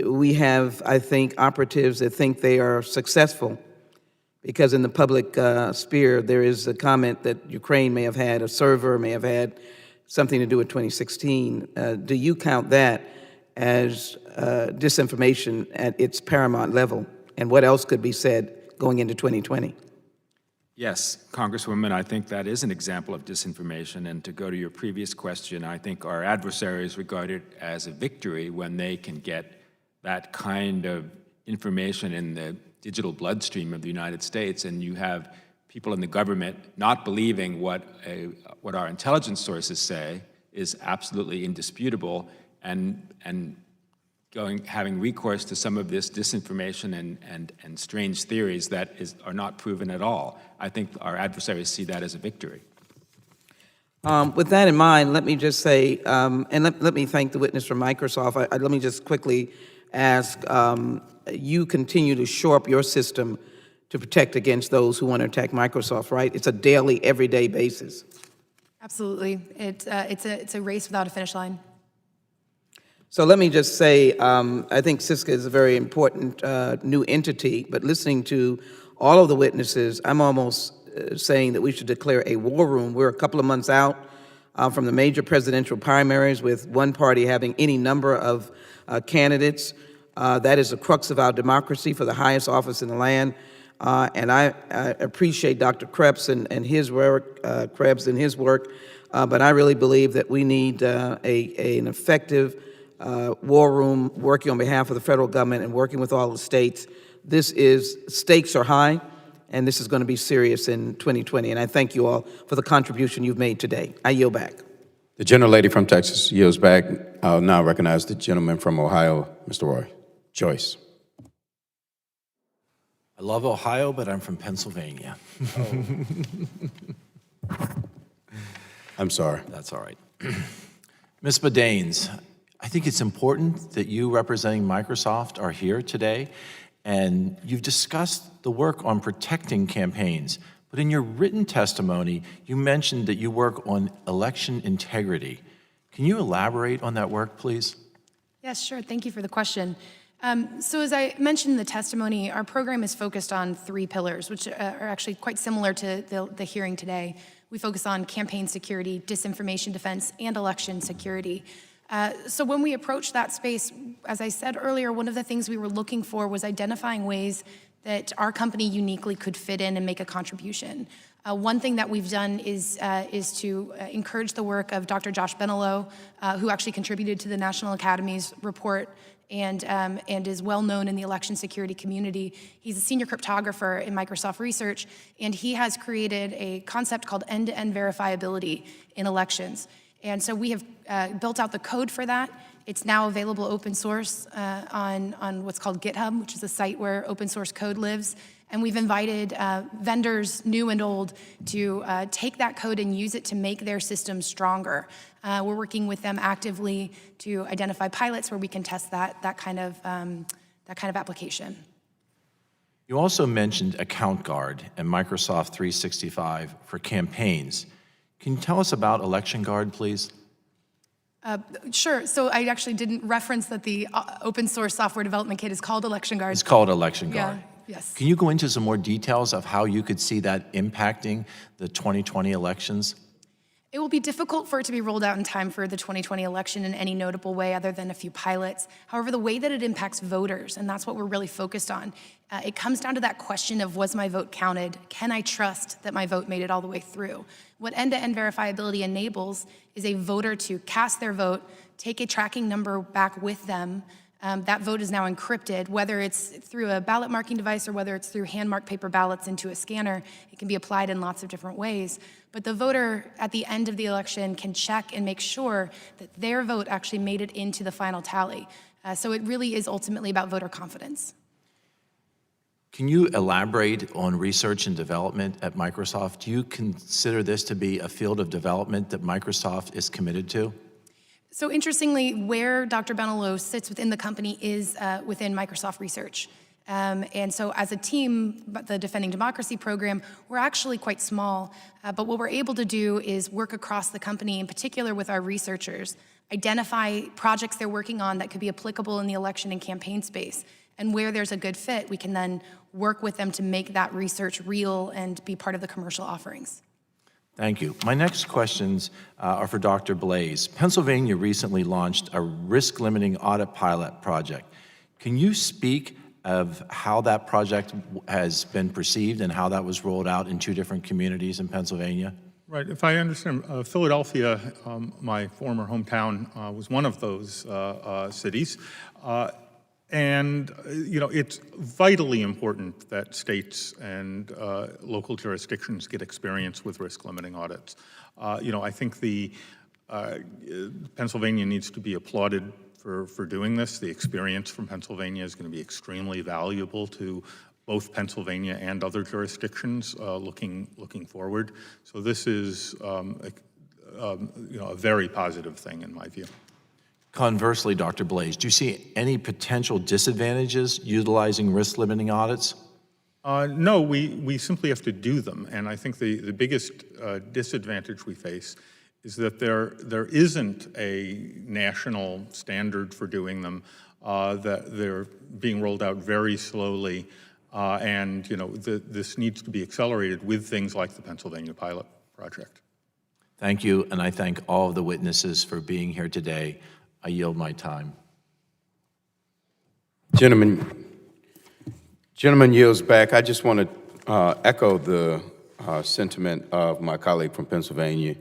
we have, I think, operatives that think they are successful because in the public sphere, there is a comment that Ukraine may have had, a server may have had something to do with 2016. Do you count that as disinformation at its paramount level? And what else could be said going into 2020? Yes, Congresswoman, I think that is an example of disinformation. And to go to your previous question, I think our adversaries regard it as a victory when they can get that kind of information in the digital bloodstream of the United States, and you have people in the government not believing what our intelligence sources say is absolutely indisputable, and having recourse to some of this disinformation and strange theories that are not proven at all. I think our adversaries see that as a victory. With that in mind, let me just say, and let me thank the witness from Microsoft. Let me just quickly ask, you continue to shore up your system to protect against those who want to attack Microsoft, right? It's a daily, everyday basis. Absolutely. It's a race without a finish line. So let me just say, I think CISCA is a very important new entity, but listening to all of the witnesses, I'm almost saying that we should declare a war room. We're a couple of months out from the major presidential primaries with one party having any number of candidates. That is the crux of our democracy for the highest office in the land. And I appreciate Dr. Krebs and his work, but I really believe that we need an effective war room working on behalf of the federal government and working with all the states. Stakes are high, and this is going to be serious in 2020. And I thank you all for the contribution you've made today. I yield back. The gentlelady from Texas yields back. I'll now recognize the gentleman from Ohio, Mr. Roy Joyce. I love Ohio, but I'm from Pennsylvania. I'm sorry. That's all right. Ms. Badanes, I think it's important that you representing Microsoft are here today, and you've discussed the work on protecting campaigns. But in your written testimony, you mentioned that you work on election integrity. Can you elaborate on that work, please? Yes, sure. Thank you for the question. So as I mentioned in the testimony, our program is focused on 3 pillars, which are actually quite similar to the hearing today. We focus on campaign security, disinformation defense, and election security. So when we approached that space, as I said earlier, one of the things we were looking for was identifying ways that our company uniquely could fit in and make a contribution. One thing that we've done is to encourage the work of Dr. Josh Benelow, who actually contributed to the National Academy's report and is well known in the election security community. He's a senior cryptographer in Microsoft Research, and he has created a concept called end-to-end verifiability in elections. And so we have built out the code for that. It's now available open source on what's called GitHub, which is a site where open source code lives. And we've invited vendors, new and old, to take that code and use it to make their systems stronger. We're working with them actively to identify pilots where we can test that kind of application. You also mentioned Account Guard and Microsoft 365 for campaigns. Can you tell us about Election Guard, please? Sure. So I actually didn't reference that the open source software development kit is called Election Guard. It's called Election Guard. Yes. Can you go into some more details of how you could see that impacting the 2020 elections? It will be difficult for it to be rolled out in time for the 2020 election in any notable way other than a few pilots. However, the way that it impacts voters, and that's what we're really focused on, it comes down to that question of, was my vote counted? Can I trust that my vote made it all the way through? What end-to-end verifiability enables is a voter to cast their vote, take a tracking number back with them. That vote is now encrypted, whether it's through a ballot marking device or whether it's through hand-marked paper ballots into a scanner. It can be applied in lots of different ways. But the voter at the end of the election can check and make sure that their vote actually made it into the final tally. So it really is ultimately about voter confidence. Can you elaborate on research and development at Microsoft? Do you consider this to be a field of development that Microsoft is committed to? So interestingly, where Dr. Benelo sits within the company is within Microsoft Research. And so as a team, the Defending Democracy program, we're actually quite small, but what we're able to do is work across the company, in particular with our researchers, identify projects they're working on that could be applicable in the election and campaign space. And where there's a good fit, we can then work with them to make that research real and be part of the commercial offerings. Thank you. My next questions are for Dr. Blaze. Pennsylvania recently launched a risk-limiting audit pilot project. Can you speak of how that project has been perceived and how that was rolled out in 2 different communities in Pennsylvania? Right. If I understand, Philadelphia, my former hometown, was one of those cities. And, it's vitally important that states and local jurisdictions get experience with risk-limiting audits. I think Pennsylvania needs to be applauded for doing this. The experience from Pennsylvania is going to be extremely valuable to both Pennsylvania and other jurisdictions looking forward. So this is, a very positive thing in my view. Conversely, Dr. Blaze, do you see any potential disadvantages utilizing risk-limiting audits? No, we simply have to do them. And I think the biggest disadvantage we face is that there isn't a national standard for doing them, that they're being rolled out very slowly. And this needs to be accelerated with things like the Pennsylvania pilot project. Thank you, and I thank all of the witnesses for being here today. I yield my time. Gentleman yields back. I just want to echo the sentiment of my colleague from Pennsylvania,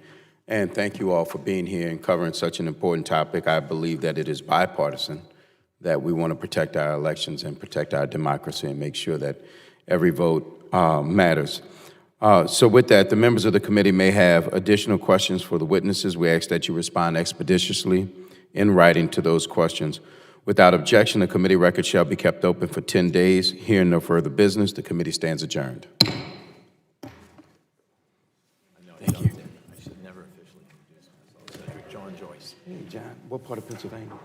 and thank you all for being here and covering such an important topic. I believe that it is bipartisan, that we want to protect our elections and protect our democracy and make sure that every vote matters. So with that, the members of the committee may have additional questions for the witnesses. We ask that you respond expeditiously in writing to those questions. Without objection, the committee record shall be kept open for 10 days. Hearing no further business, the committee stands adjourned. Thank you. I should never officially introduce myself. Cedric John Joyce. Hey, John, what part of Pennsylvania?